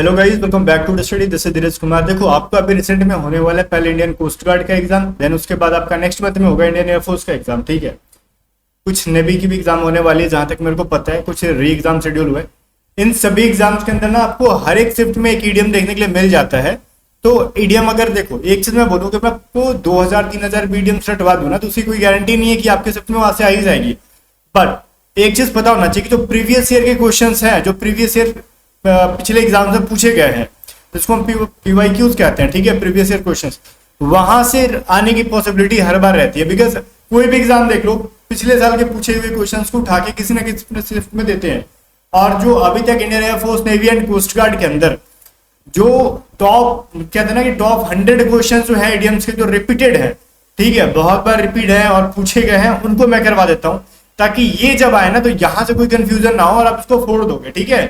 Hello guys, welcome back to the study. This is Dheeraj Kumar. देखो, आपका अभी रिसेंट में होने वाला है पहले इंडियन कोस्ट गार्ड का एग्जाम, देन उसके बाद आपका नेक्स्ट मंथ में होगा इंडियन एयरफोर्स का एग्जाम। ठीक है, कुछ नेवी की भी एग्जाम होने वाली है जहां तक मेरे को पता है, कुछ री एग्जाम शेड्यूल हुए। इन सभी एग्जाम्स के अंदर ना आपको हर एक शिफ्ट में एक ईडीएम देखने के लिए मिल जाता है। तो ईडीएम अगर देखो, एक चीज मैं बोलूँ कि मैं आपको 2000-3000 ईडीएम रटवा दूं ना, तो उसकी कोई गारंटी नहीं है कि आपके शिफ्ट में वहां से आ ही जाएगी। बट एक चीज पता होना चाहिए कि जो प्रीवियस ईयर के क्वेश्चन हैं, जो प्रीवियस ईयर पिछले एग्जाम में पूछे गए हैं, जिसको हम पीवाईक्यूज कहते हैं, ठीक है, प्रीवियस ईयर क्वेश्चंस, वहां से आने की पॉसिबिलिटी हर बार रहती है। बिकॉज कोई भी एग्जाम देख लो, पिछले साल के पूछे हुए क्वेश्चंस को उठा के किसी ना किसी शिफ्ट में देते हैं। और जो अभी तक Indian air force, navy and coast guard के अंदर जो टॉप कहते हैं ना कि टॉप 100 क्वेश्चन जो है ईडीएम्स के, जो रिपीटेड है, ठीक है, बहुत बार रिपीट है और पूछे गए हैं, उनको मैं करवा देता हूं, ताकि ये जब आए ना तो यहां से कोई कंफ्यूजन ना हो और आप इसको फोड़ दोगे। ठीक है,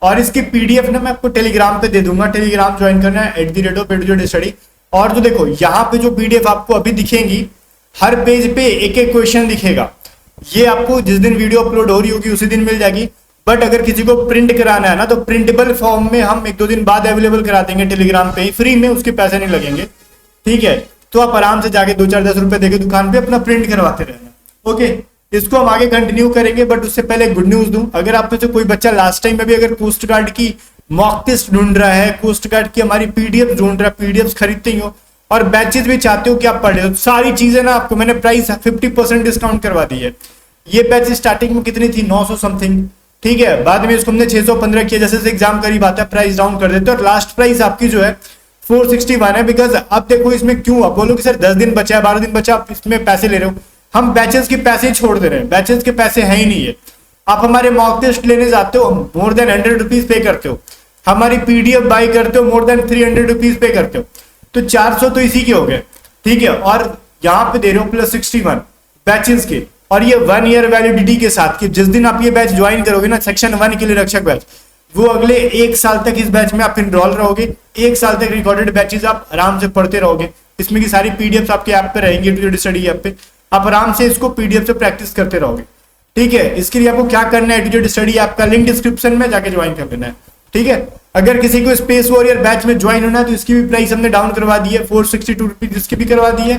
और इसकी पीडीएफ ना मैं आपको टेलीग्राम पे दे दूंगा। टेलीग्राम ज्वाइन करना है @A2Z और जो देखो यहाँ पे जो पीडीएफ आपको अभी दिखेंगी, हर पेज पे एक एक क्वेश्चन दिखेगा। ये आपको जिस दिन वीडियो अपलोड हो रही होगी उसी दिन मिल जाएगी। बट अगर किसी को प्रिंट कराना है ना, तो प्रिंटेबल फॉर्म में हम 1-2 दिन बाद अवेलेबल करा देंगे टेलीग्राम पे ही, फ्री में, उसके पैसे नहीं लगेंगे। ठीक है, तो आप आराम से जाके 2-4-10 रुपए देके दुकान पे अपना प्रिंट करवाते रहना। ओके, इसको हम आगे कंटिन्यू करेंगे, बट उससे पहले गुड न्यूज दूं। अगर आप में से कोई बच्चा लास्ट टाइम में भी अगर कोस्ट गार्ड की मॉक टेस्ट ढूंढ रहा है, कोस्ट गार्ड की हमारी पीडीएफ ढूंढ रहा है, पीडीएफ खरीदते ही हो और बैचेस भी चाहते हो कि आप पढ़े, तो सारी चीजें ना आपको मैंने प्राइस 50% डिस्काउंट करवा दी है। ये बैच स्टार्टिंग में कितनी थी, 900 समथिंग, ठीक है, बाद में इसको हमने 615 किया, जैसे जैसे एग्जाम करीब आता है प्राइस डाउन कर देते हैं, और लास्ट प्राइस आपकी जो है 461 है। बिकॉज अब देखो इसमें क्यों, आप बोलो कि सर 10 दिन बचा है, 12 दिन बचा, आप इसमें पैसे ले रहे हो। हम बैचेस के पैसे छोड़ दे रहे हैं, बैचेस के पैसे है ही नहीं है। आप हमारे मॉक टेस्ट लेने जाते हो, मोर देन 100 रुपीज पे करते हो, हमारी पीडीएफ बाय करते हो, मोर देन 300 रुपीज पे करते हो, तो 400 तो इसी के हो गए। ठीक है, और यहाँ पे दे रहे हो +61 बैचेस के, और ये 1 ईयर वैलिडिटी के साथ, कि जिस दिन आप ये बैच ज्वाइन करोगे ना, सेक्शन 1 के लिए रक्षक बैच, वो अगले 1 साल तक इस बैच में आप इनरोल रहोगे। 1 साल तक रिकॉर्डेड बैचेस आप आराम से पढ़ते रहोगे। इसमें की सारी पीडीएफ आपके ऐप पे रहेंगी, स्टडी ऐप पे, आप आराम से इसको पीडीएफ से प्रैक्टिस करते रहोगे। ठीक है, इसके लिए आपको क्या करना है, एटीट्यूड स्टडी ऐप का लिंक डिस्क्रिप्शन में जाके ज्वाइन कर लेना है। ठीक है, अगर किसी को स्पेस वॉरियर बैच में ज्वाइन होना है तो इसकी भी प्राइस हमने डाउन करवा दी है, 462 रुपीज इसकी भी करवा दी है,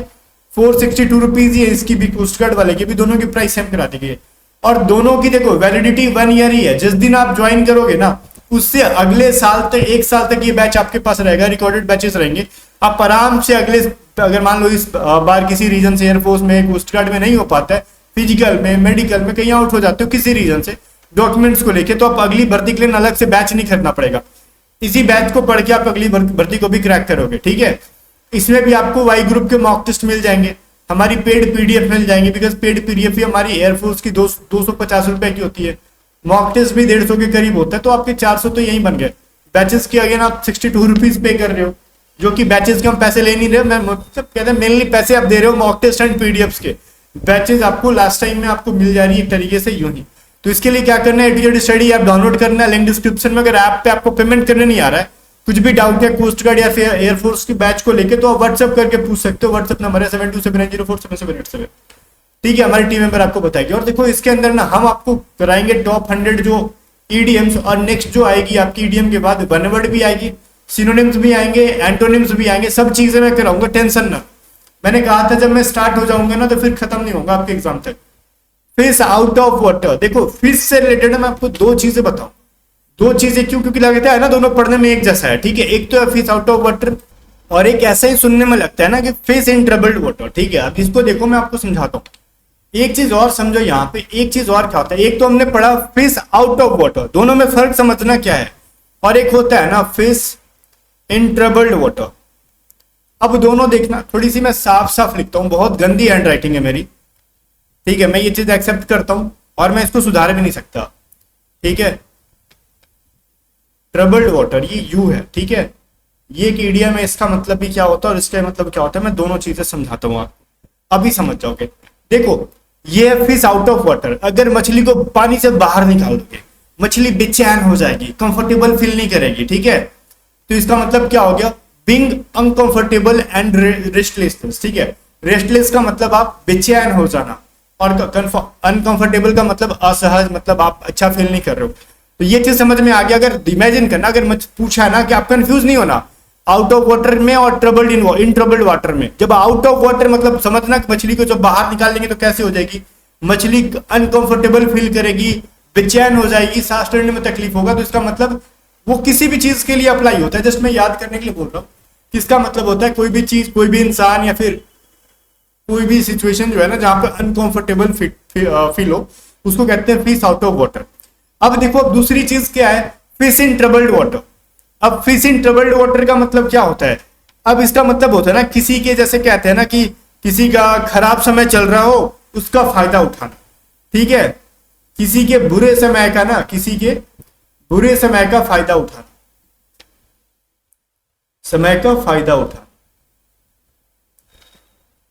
462 रुपीज ही है इसकी भी, कोस्ट गार्ड वाले की भी, दोनों की प्राइस सेम करा दी गई है। और दोनों की देखो वैलिडिटी 1 ईयर ही है। जिस दिन आप ज्वाइन करोगे ना, उससे अगले साल तक, 1 साल तक ये बैच आपके पास रहेगा, रिकॉर्डेड बैचेस रहेंगे। आप आराम से अगले, अगर मान लो इस बार किसी रीजन से एयरफोर्स में, कोस्ट गार्ड में नहीं हो पाता है, फिजिकल में, मेडिकल में कहीं आउट हो जाते हो किसी रीजन से डॉक्यूमेंट्स को लेके, तो आप अगली भर्ती के लिए अलग से बैच नहीं खरीदना पड़ेगा। इसी बैच को पढ़ के आप अगली भर्ती को भी क्रैक करोगे। ठीक है, इसमें भी आपको वाई ग्रुप के मॉक टेस्ट मिल जाएंगे, हमारी पेड पीडीएफ मिल जाएंगी। बिकॉज पेड पीडीएफ ही हमारी एयरफोर्स की 250 रुपए की होती है, मॉक टेस्ट भी 150 के करीब होता है, तो आपके 400 तो यही बन गए। बैचेस के अगेन आप 62 रुपीज पे कर रहे हो, जो कि बैचेस के हम पैसे ले नहीं रहे, मैं मतलब कहते हैं मेनली पैसे आप दे रहे हो मॉक टेस्ट एंड पीडीएफ्स के। बैचेस आपको लास्ट टाइम में आपको मिल जा रही है एक तरीके से यूं ही। तो इसके लिए क्या करना है, एटीट्यूड स्टडी ऐप डाउनलोड करना है, लिंक डिस्क्रिप्शन में। अगर ऐप पे आपको पेमेंट करने नहीं आ रहा है, कुछ भी डाउट है कोस्ट गार्ड या फिर एयरफोर्स की बैच को लेके, तो आप व्हाट्सएप करके पूछ सकते हो। व्हाट्सएप नंबर है 7279047787। ठीक है, हमारी टीम मेंबर आपको बताएगी। और देखो इसके अंदर ना हम आपको कराएंगे टॉप 100 जो ईडीएम्स, और नेक्स्ट जो आएगी आपकी ईडीएम के बाद वन वर्ड भी आएगी, सिनोनिम्स भी आएंगे, एंटोनिम्स भी आएंगे, सब चीजें मैं कराऊंगा, टेंशन ना। मैंने कहा था जब मैं स्टार्ट हो जाऊंगा ना, तो फिर खत्म नहीं होगा आपके एग्जाम तक। फिश आउट ऑफ वाटर, देखो फिश से रिलेटेड मैं आपको 2 चीजें बताऊं। 2 चीजें क्यों, क्योंकि लगता है ना दोनों पढ़ने में एक जैसा है। ठीक है, एक तो है फिश आउट ऑफ वाटर, और एक ऐसा ही सुनने में लगता है ना कि फिश इन ट्रबल्ड वाटर। ठीक है, अब इसको देखो मैं आपको समझाता हूँ। एक चीज और समझो, यहाँ पे एक चीज और क्या होता है। एक तो हमने पढ़ा फिश आउट ऑफ वाटर, दोनों में फर्क समझना क्या है, और एक होता है ना फिश इन ट्रबल्ड वाटर। अब दोनों देखना, थोड़ी सी मैं साफ साफ लिखता हूं, बहुत गंदी हैंड राइटिंग है मेरी। ठीक है, मैं ये चीज एक्सेप्ट करता हूं और मैं इसको सुधार भी नहीं सकता। ठीक है, ट्रबल्ड वाटर ये यू है। ठीक है, ये एक ईडियम है, इसका मतलब भी क्या होता है और इसका मतलब क्या होता है, मैं दोनों चीजें समझाता हूं, आप अभी समझ जाओगे। देखो, ये है फिश आउट ऑफ वाटर। अगर मछली को पानी से बाहर निकाल दोगे, मछली बेचैन हो जाएगी, कंफर्टेबल फील नहीं करेगी। ठीक है, तो इसका मतलब क्या हो गया, बीइंग अनकंफर्टेबल एंड रेस्टलेस। ठीक है, रेस्टलेस का मतलब आप बेचैन हो जाना, और अनकंफर्टेबल का मतलब असहज, मतलब आप अच्छा फील नहीं कर रहे हो। तो ये चीज समझ में आ गया। अगर इमेजिन करना, अगर पूछा है ना कि आप कंफ्यूज नहीं होना आउट ऑफ वाटर में और ट्रबल्ड इन ट्रबल्ड वाटर में। जब आउट ऑफ वाटर मतलब समझना कि मछली को जब बाहर निकालेंगे तो कैसे हो जाएगी, मछली अनकंफर्टेबल फील करेगी, बेचैन हो जाएगी, सांस लेने में तकलीफ होगा। तो इसका मतलब वो किसी भी चीज के लिए अप्लाई होता है, जस्ट मैं याद करने के लिए बोल रहा हूँ। इसका मतलब होता है कोई भी चीज, कोई भी इंसान या फिर कोई भी सिचुएशन जो है ना जहां पे अनकंफर्टेबल फील हो, उसको कहते हैं फिश आउट ऑफ वाटर। अब देखो, अब दूसरी चीज क्या है, फिश इन ट्रबल्ड वाटर। अब फिश इन ट्रबल्ड वाटर का मतलब क्या होता है, अब इसका मतलब होता है ना किसी के, जैसे कहते हैं ना कि किसी का खराब समय चल रहा हो उसका फायदा उठाना, ठीक है, किसी के बुरे समय का ना, किसी के बुरे समय का फायदा उठाना, समय का फायदा उठाना।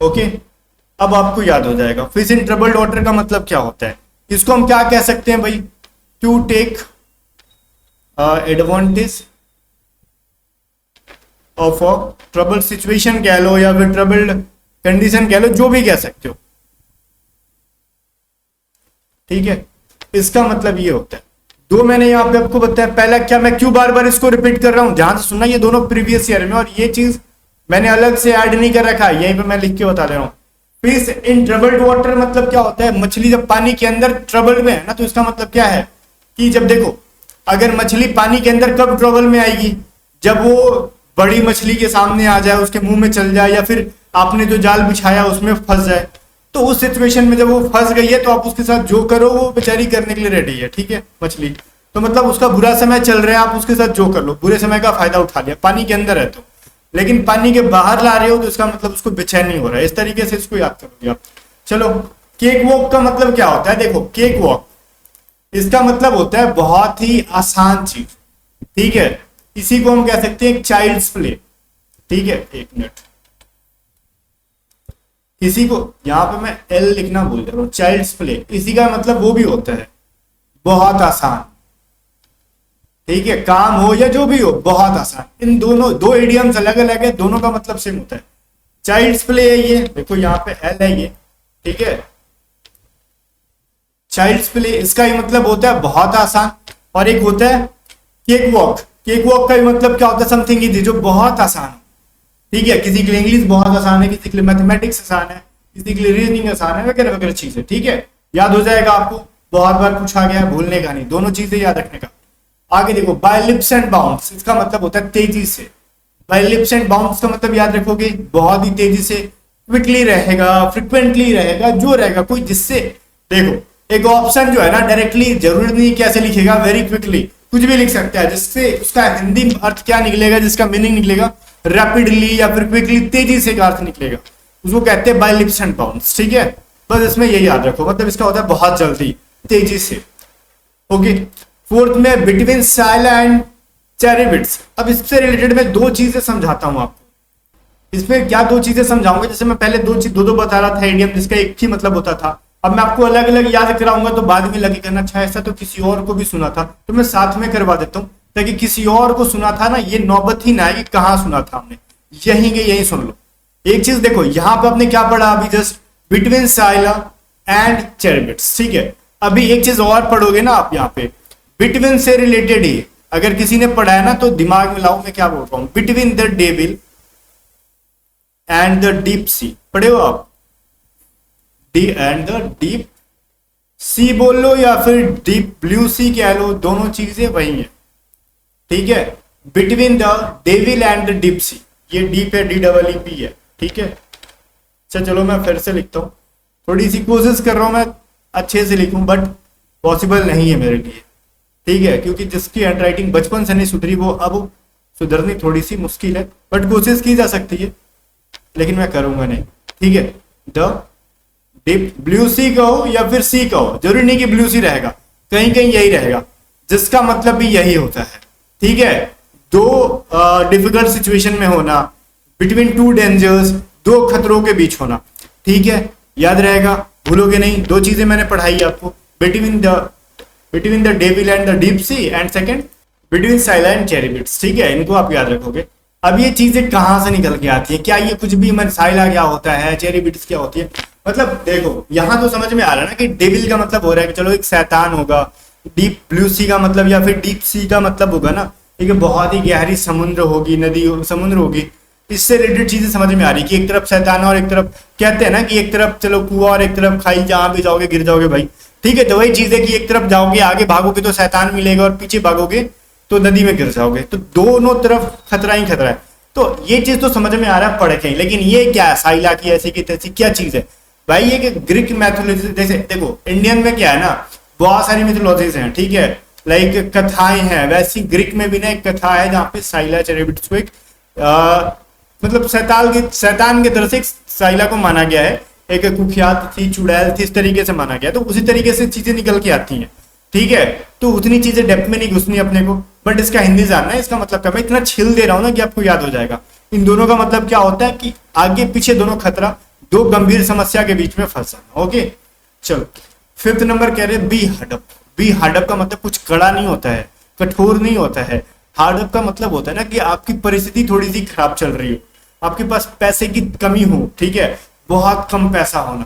ओके, अब आपको याद हो जाएगा फिश इन ट्रबल्ड वाटर का मतलब क्या होता है। इसको हम क्या कह सकते हैं भाई, to take advantage of a trouble situation कह लो या फिर ट्रबल्ड कंडीशन कह लो, जो भी कह सकते हो, ठीक है। इसका मतलब ये होता है, दो मैंने यहां पे आपको बताया। पहला क्या, मैं क्यों बार बार इसको रिपीट कर रहा हूं, ध्यान से सुनना, ये दोनों प्रीवियस ईयर में, और ये चीज मैंने अलग से ऐड नहीं कर रखा है, यहीं पे मैं लिख के बता दे रहा हूं। फिश इन ट्रबल्ड वाटर मतलब क्या होता है, मछली जब पानी के अंदर ट्रबल में है ना, तो इसका मतलब क्या है कि जब देखो, अगर मछली पानी के अंदर कब ट्रबल में आएगी, जब वो बड़ी मछली के सामने आ जाए, उसके मुंह में चल जाए, या फिर आपने जो जाल बिछाया उसमें फंस जाए। तो उस सिचुएशन में जब वो फंस गई है तो आप उसके साथ जो करो वो बेचारी करने के लिए रेडी है, ठीक है, मछली। तो मतलब उसका बुरा समय चल रहा है, आप उसके साथ जो कर लो, बुरे समय का फायदा उठा लिया, पानी के अंदर है तो। लेकिन पानी के बाहर ला रहे हो तो इसका मतलब उसको बेचैन नहीं हो रहा है। इस तरीके से इसको याद करोगे आप। चलो, केक वॉक का मतलब क्या होता है, देखो केक वॉक, इसका मतलब होता है बहुत ही आसान चीज, ठीक है। इसी को हम कह सकते हैं चाइल्ड्स प्ले, ठीक है। एक मिनट, इसी को यहां पे मैं एल लिखना भूल जा रहा हूं, चाइल्ड्स प्ले, इसी का मतलब वो भी होता है बहुत आसान, ठीक है, काम हो या जो भी हो बहुत आसान। इन दोनों दो इडियम्स अलग अलग है, दोनों का मतलब सेम होता है। चाइल्ड्स प्ले है ये, देखो यहाँ पे एल है ये, ठीक है, चाइल्ड्स प्ले, इसका ही मतलब होता है बहुत आसान। और एक होता है केक वॉक, केक वॉक का भी मतलब क्या होता है, समथिंग इजी, जो बहुत आसान है, ठीक है। किसी के लिए इंग्लिश बहुत आसान है, किसी के लिए मैथमेटिक्स आसान है, किसी के लिए रीजनिंग आसान है, वगैरह वगैरह चीजें, ठीक है। याद हो जाएगा आपको, बहुत बार पूछा गया, भूलने का नहीं, दोनों चीजें याद रखने का। आगे देखो, बाय लिप्स एंड बाउंड्स, इसका मतलब होता है तेजी से। बाय लिप्स एंड बाउंड्स का मतलब याद रखोगे, बहुत ही तेजी से, क्विकली रहेगा, फ्रिक्वेंटली रहेगा, जो रहेगा कोई जिससे, देखो एक ऑप्शन जो है ना डायरेक्टली जरूरी नहीं कैसे लिखेगा, वेरी क्विकली, कुछ भी लिख सकता है, जिससे उसका हिंदी अर्थ क्या निकलेगा, जिसका मीनिंग निकलेगा रैपिडली या फिर क्विकली, तेजी से का अर्थ निकलेगा, उसको कहते हैं बाय लिप्स एंड बाउंड्स, ठीक है। बस इसमें यही याद रखो, मतलब इसका होता है बहुत जल्दी, तेजी से। ओके, फोर्थ में बिटवीन साइला एंड चैरिबिट्स। अब इससे रिलेटेड मैं दो चीजें समझाता हूं आपको। इसमें क्या दो चीजें समझाऊंगा, जैसे मैं पहले दो बता रहा था इडियम, जिसका एक ही मतलब होता था, अब मैं आपको अलग अलग याद कराऊंगा तो बाद में लगे करना, अच्छा ऐसा तो किसी और को भी सुना था, तो मैं साथ में करवा देता हूँ, ताकि किसी और को सुना था ना, ये नौबत ही ना आए कि कहाँ सुना था हमने, यहीं के यहीं सुन लो। एक चीज देखो, यहाँ पे आपने क्या पढ़ा अभी just, between Scylla and Charybdis, ठीक है। अभी एक चीज और पढ़ोगे ना आप, यहाँ पे बिटवीन से रिलेटेड ही अगर किसी ने पढ़ा है ना तो दिमाग में लाओ मैं क्या बोल रहा हूं, between the devil and the deep सी, पढ़े हो आप, डी एंड द डीप सी बोल लो या फिर डीप ब्लू सी कह लो, दोनों चीजें वही है, ठीक है। Between the devil and the deep सी, ये डीप है, DEEP है, ठीक है। अच्छा चलो मैं फिर से लिखता हूँ, थोड़ी सी कोशिश कर रहा हूं मैं अच्छे से लिखूं, बट पॉसिबल नहीं है मेरे लिए, ठीक है, क्योंकि जिसकी हैंड राइटिंग बचपन से नहीं सुधरी वो अब सुधरनी थोड़ी सी मुश्किल है, बट कोशिश की जा सकती है, लेकिन मैं करूंगा नहीं, ठीक है। द डीप ब्लू सी कहो या फिर सी कहो, जरूरी नहीं कि ब्लू सी रहेगा, कहीं कहीं यही रहेगा, जिसका मतलब भी यही होता है, ठीक है। दो डिफिकल्ट सिचुएशन में होना, बिटवीन टू डेंजर्स, दो खतरों के बीच होना, ठीक है, याद रहेगा, भूलोगे नहीं। दो चीजें मैंने पढ़ाई आपको, between the devil and the deep sea, and second between Scylla and Charybdis, ठीक है, इनको आप याद रखोगे। अब ये चीजें कहां से निकल के आती है, क्या ये कुछ भी, मन साइला क्या होता है, चैरिबिट्स क्या होती है, मतलब देखो यहां तो समझ में आ रहा है ना कि डेविल का मतलब हो रहा है कि चलो एक शैतान होगा, डीप ब्लू सी का मतलब या फिर डीप सी का मतलब होगा ना, ठीक है, बहुत ही गहरी समुद्र होगी, नदी समुद्र होगी। इससे रिलेटेड चीजें समझ में आ रही कि एक तरफ शैतान और एक तरफ, कहते हैं ना कि एक तरफ चलो कुआं और एक तरफ खाई, जहां भी जाओगे गिर जाओगे भाई। ठीक है, तो वही चीज है कि एक तरफ जाओगे आगे भागोगे तो शैतान मिलेगा और पीछे भागोगे तो नदी में गिर जाओगे, तो दोनों तरफ खतरा ही खतरा है। तो ये चीज तो समझ में आ रहा है पढ़ के, लेकिन ये क्या है, साइला की ऐसी की तैसी क्या चीज है भाई? ये कि ग्रीक मैथोलॉजी, जैसे देखो इंडियन में क्या है ना, बहुत सारी मिथोलॉजीज हैं, ठीक है, लाइक कथाएं हैं, वैसी ग्रीक में भी ना एक कथा है जहाँ पे साइला चैरियट्स को एक मतलब शैतान की तरह से एक साइला को माना गया है, एक कुख्यात थी, चुड़ैल थी, इस तरीके से माना गया। तो उसी तरीके से चीजें निकल के आती हैं, ठीक है। तो उतनी चीजें डेप्थ में नहीं घुसनी अपने को, बट इसका हिंदी जानना है। इसका मतलब क्या, मैं इतना छिल दे रहा हूं ना कि आपको याद हो जाएगा। इन दोनों का मतलब क्या होता है कि आगे पीछे दोनों खतरा, दो गंभीर समस्या के बीच में फंसा। ओके चलो, 5th नंबर कह रहे बी हडप। बी हडप का मतलब कुछ कड़ा नहीं होता है, कठोर नहीं होता है। हार्डअप का मतलब होता है ना कि आपकी परिस्थिति थोड़ी सी खराब चल रही हो, आपके पास पैसे की कमी हो, ठीक है, बहुत कम पैसा होना,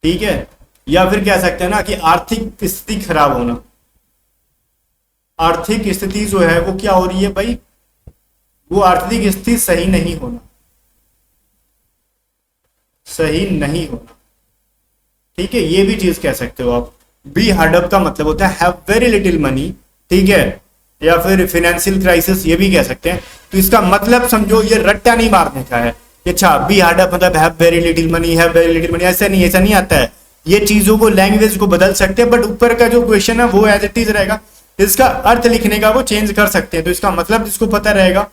ठीक है, या फिर कह सकते हैं ना कि आर्थिक स्थिति खराब होना। आर्थिक स्थिति जो है वो क्या हो रही है भाई, वो आर्थिक स्थिति सही नहीं होना, सही नहीं होना, ठीक है, ये भी चीज कह सकते हो आप। बी हार्डअप का मतलब होता है हैव वेरी लिटिल मनी, ठीक है, या फिर फाइनेंशियल क्राइसिस ये भी कह सकते हैं। तो इसका मतलब समझो, ये रट्टा नहीं मारने का है। अच्छा, बी हार्डअप मतलब have very little money, have very little money, ऐसा नहीं आता है। ये चीजों को, लैंग्वेज को बदल सकते हैं, बट ऊपर का जो क्वेश्चन है वो एज इट इज रहेगा। इसका अर्थ लिखने का वो चेंज कर सकते हैं। तो इसका मतलब जिसको पता रहेगा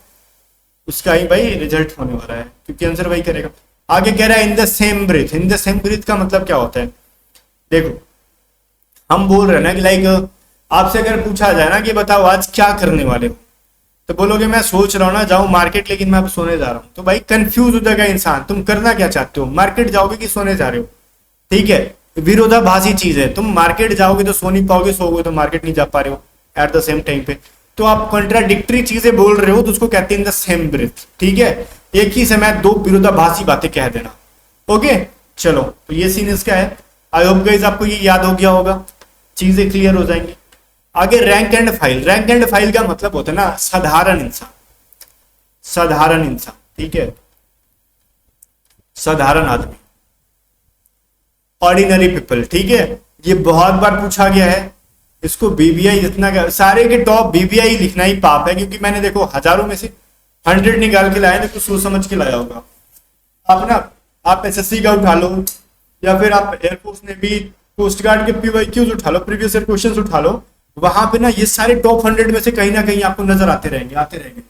उसका ही भाई रिजल्ट होने वाला है, क्योंकि आंसर वही करेगा। आगे कह रहा है in the same breath. In the same breath का मतलब क्या होता है? देखो, हम बोल रहे हैं ना कि लाइक आपसे अगर पूछा जाए ना कि बताओ आज क्या करने वाले हो, तो बोलोगे मैं सोच रहा हूँ ना जाऊं मार्केट, लेकिन मैं अब सोने जा रहा हूं। तो भाई कंफ्यूज हो जाएगा इंसान, तुम करना क्या चाहते हो, मार्केट जाओगे कि सोने जा रहे हो, ठीक है, विरोधाभासी चीज है। तुम मार्केट जाओगे तो सो नहीं पाओगे, सोओगे तो मार्केट नहीं जा पा रहे हो एट द सेम टाइम पे। तो आप कॉन्ट्राडिक्टरी चीजें बोल रहे हो, तो उसको कहते हैं इन द सेम ब्रेथ, ठीक है, एक ही समय दो विरोधाभासी बातें कह देना। ओके चलो, तो ये सीन इसका है। आई होप गाइस आपको ये याद हो गया होगा, चीजें क्लियर हो जाएंगी। आगे rank and file. Rank and file का मतलब होता है ना साधारण इंसान, साधारण इंसान, ठीक है, साधारण आदमी, ऑर्डिनरी पीपल, ठीक है। ये बहुत बार पूछा गया है, इसको बीबीआई जितना क्या, सारे के टॉप बीबीआई लिखना ही पाप है, क्योंकि मैंने देखो हजारों में से 100 निकाल के लाया, तो सोच समझ के लाया होगा। आप ना, आप एसएससी का उठा लो, या फिर आप एयरफोर्स ने भी कोस्ट गार्ड के पीवाईक्यूज उठा लो, प्रीवियस ईयर क्वेश्चंस उठा लो, वहां पे ना ये सारे टॉप 100 में से कहीं ना कहीं आपको नजर आते रहेंगे, आते रहेंगे।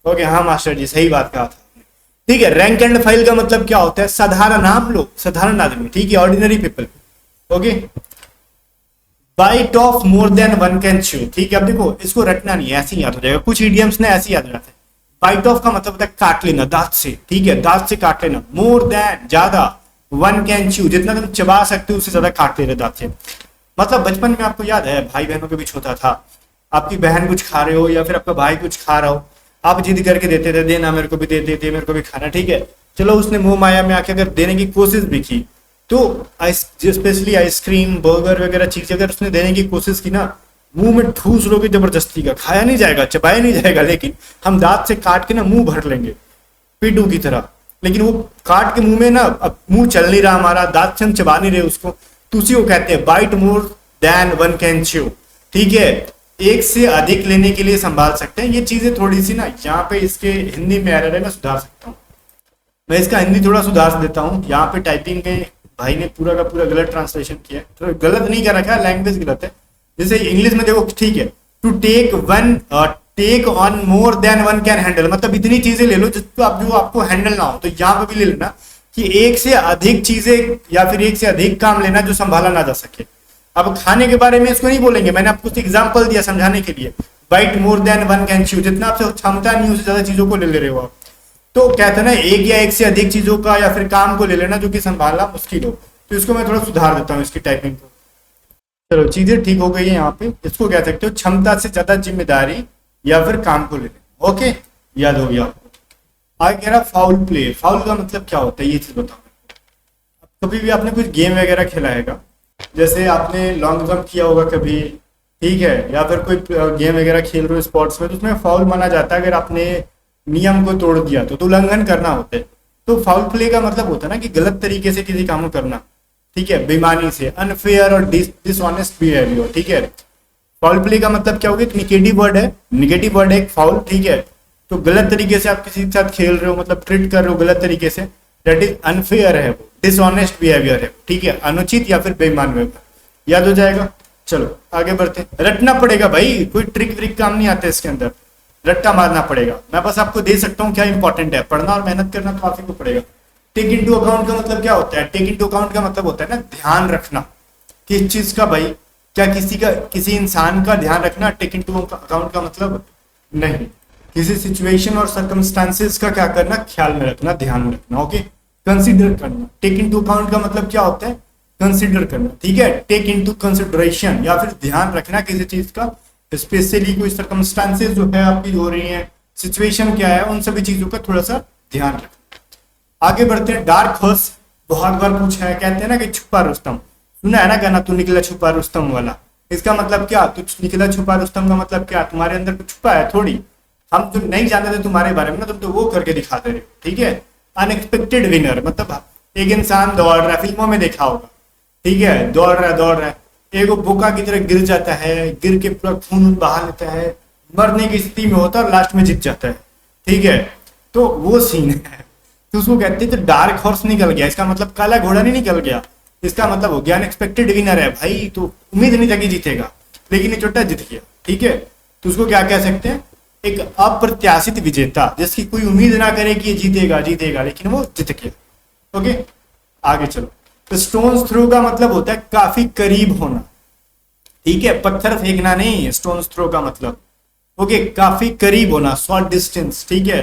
ओके हाँ मास्टर जी, सही बात कहा था, ठीक है। रैंक एंड फाइल का मतलब क्या होता है? साधारण आम लोग, साधारण आदमी, ठीक है, ordinary people. Okay, bite off more than one can chew, ठीक है। अब देखो, इसको रटना नहीं है, ऐसे ही याद हो जाएगा। कुछ इडियम्स ने ऐसे याद हो जाते हैं। बाइट ऑफ का मतलब होता है काट लेना, दांत से, ठीक है, दांत से काट लेना। मोर देन ज्यादा, वन कैन च्यू जितना तुम चबा सकते हो उससे ज्यादा काट ले रहे दांत से। मतलब बचपन में आपको याद है, भाई बहनों के बीच होता था, आपकी बहन कुछ खा रहे हो या फिर आपका भाई कुछ खा रहा हो, आप जिद करके देते थे, देना मेरे को भी, दे देते मेरे को भी खाना, ठीक है। चलो उसने मुंह माया में आके अगर देने की कोशिश भी की, तो स्पेशली आइसक्रीम, बर्गर वगैरह चीजें अगर उसने देने की कोशिश की ना, मुंह में ठूस लोगे जबरदस्ती का, खाया नहीं जाएगा, चबाया नहीं जाएगा, लेकिन हम दांत से काट के ना मुंह भर लेंगे पिड्डू की तरह। लेकिन वो काट के मुंह में ना, अब मुंह चल नहीं रहा हमारा, दांत से हम चबा नहीं रहे उसको, तो उसी को कहते हैं bite more than one can chew, ठीक है। एक से अधिक लेने के लिए संभाल सकते हैं। ये चीजें थोड़ी सी ना यहाँ पे इसके हिंदी में एरर है, मैं सुधार सकता हूँ। मैं इसका हिंदी थोड़ा सुधार देता हूँ। यहाँ पे टाइपिंग में भाई ने पूरा का पूरा गलत ट्रांसलेशन किया है, तो गलत नहीं कर रखा है, लैंग्वेज गलत है। जैसे इंग्लिश में देखो, ठीक है, to take on more than one can handle, मतलब इतनी चीजें ले लो जिसको आप, जो आपको हैंडल ना हो। तो यहाँ पे भी ले लेना कि एक से अधिक चीजें या फिर एक से अधिक काम लेना जो संभाला ना जा सके। अब खाने के बारे में इसको नहीं बोलेंगे, मैंने आपको एग्जांपल दिया समझाने के लिए। Bite more than one can chew, जितना आपसे क्षमता नहीं उससे ज्यादा चीजों को ले रहे हो आप। तो कहते हैं ना, एक या एक से अधिक चीजों का या फिर काम को ले लेना जो कि संभालना मुश्किल हो। तो इसको मैं थोड़ा सुधार देता हूँ इसकी टाइपिंग को। चलो चीजें ठीक हो गई है यहाँ पे। इसको कह सकते हो क्षमता से ज्यादा जिम्मेदारी या फिर काम को ले लेना। ओके, याद हो गया आपको। आगे कह रहा फाउल प्ले। फाउल का मतलब क्या होता है, ये चीज बताओ। कभी भी आपने कुछ गेम वगैरह खेला हैगा, जैसे आपने लॉन्ग जंप किया होगा कभी, ठीक है, या फिर कोई गेम वगैरह खेल रहे हो स्पोर्ट्स में, तो उसमें फाउल माना जाता है अगर आपने नियम को तोड़ दिया तो उल्लंघन करना होता है। तो फाउल प्ले का मतलब होता है ना कि गलत तरीके से किसी काम को करना, ठीक है, बेईमानी से, अनफेयर और डिसऑनेस्ट बिहेवियर, ठीक है। फाउल प्ले का मतलब क्या होगा, एक निगेटिव वर्ड है एक फाउल, ठीक है। तो गलत तरीके से आप किसी के साथ खेल रहे हो, मतलब ट्रीट कर रहे हो गलत तरीके से, दैट इज अनफेयर है, वो डिसऑनेस्ट बिहेवियर है, ठीक है, अनुचित या फिर बेईमान व्यवहार। याद हो जाएगा। चलो आगे बढ़ते हैं। रटना पड़ेगा भाई, कोई ट्रिक व्रिक काम नहीं आता इसके अंदर, रट्टा मारना पड़ेगा। मैं बस आपको दे सकता हूँ क्या इंपॉर्टेंट है, पढ़ना और मेहनत करना तो आप ही को पड़ेगा। टेक इनटू अकाउंट का मतलब क्या होता है, टेक इनटू अकाउंट का मतलब होता है ना ध्यान रखना, किस चीज का भाई, क्या किसी इंसान का ध्यान रखना। टेक इनटू अकाउंट का मतलब नहीं, किसी सिचुएशन और सर्कमस्टांसेस का क्या करना, ख्याल में रखना, ध्यान में रखना, ओके। कंसीडर करना, टेक इनटू अकाउंट का मतलब क्या होता है, कंसीडर करना, ठीक है। टेक इनटू कंसिडरेशन या फिर ध्यान रखना किसी चीज का, स्पेशली कोई सर्कमस्टांसेस जो है आपकी हो रही है, सिचुएशन क्या है, उन सभी चीजों का थोड़ा सा ध्यान रखना। आगे बढ़ते हैं। डार्क हॉर्स बहुत बार पूछा है, कहते हैं ना कि छुपा रुस्तम, सुना है ना गाना, तू निकला छुपा रुस्तम वाला। इसका मतलब क्या, तू निकला छुपा रुस्तम का मतलब क्या, तुम्हारे अंदर कुछ छुपा है थोड़ी, हम तो नहीं जानते थे तुम्हारे बारे में ना, तुम तो वो करके दिखा दे रहे हो, ठीक है। अनएक्सपेक्टेड विनर मतलब एक इंसान दौड़ रहा है, फिल्मों में देखा होगा, ठीक है, दौड़ रहा है, एक बोका की तरह गिर जाता है, गिर के पूरा खून बहा लेता है, मरने की स्थिति में होता है और लास्ट में जीत जाता है, ठीक है। तो वो सीन है, तो उसको कहते हैं तो डार्क हॉर्स निकल गया, इसका मतलब काला घोड़ा नहीं निकल गया, इसका मतलब हो गया अनएक्सपेक्टेड विनर है भाई, तो उम्मीद नहीं था कि जीतेगा लेकिन ये छोटा जीत गया, ठीक है। तो उसको क्या कह सकते हैं, एक अप्रत्याशित विजेता, जिसकी कोई उम्मीद ना करे कि ये जीतेगा लेकिन वो जीत गया, ओके। आगे चलो। तो स्टोन्स थ्रो का मतलब होता है काफी करीब होना, ठीक है, पत्थर फेंकना नहीं, स्टोन्स थ्रो का मतलब, ओके, काफी करीब होना, शॉर्ट डिस्टेंस, ठीक है।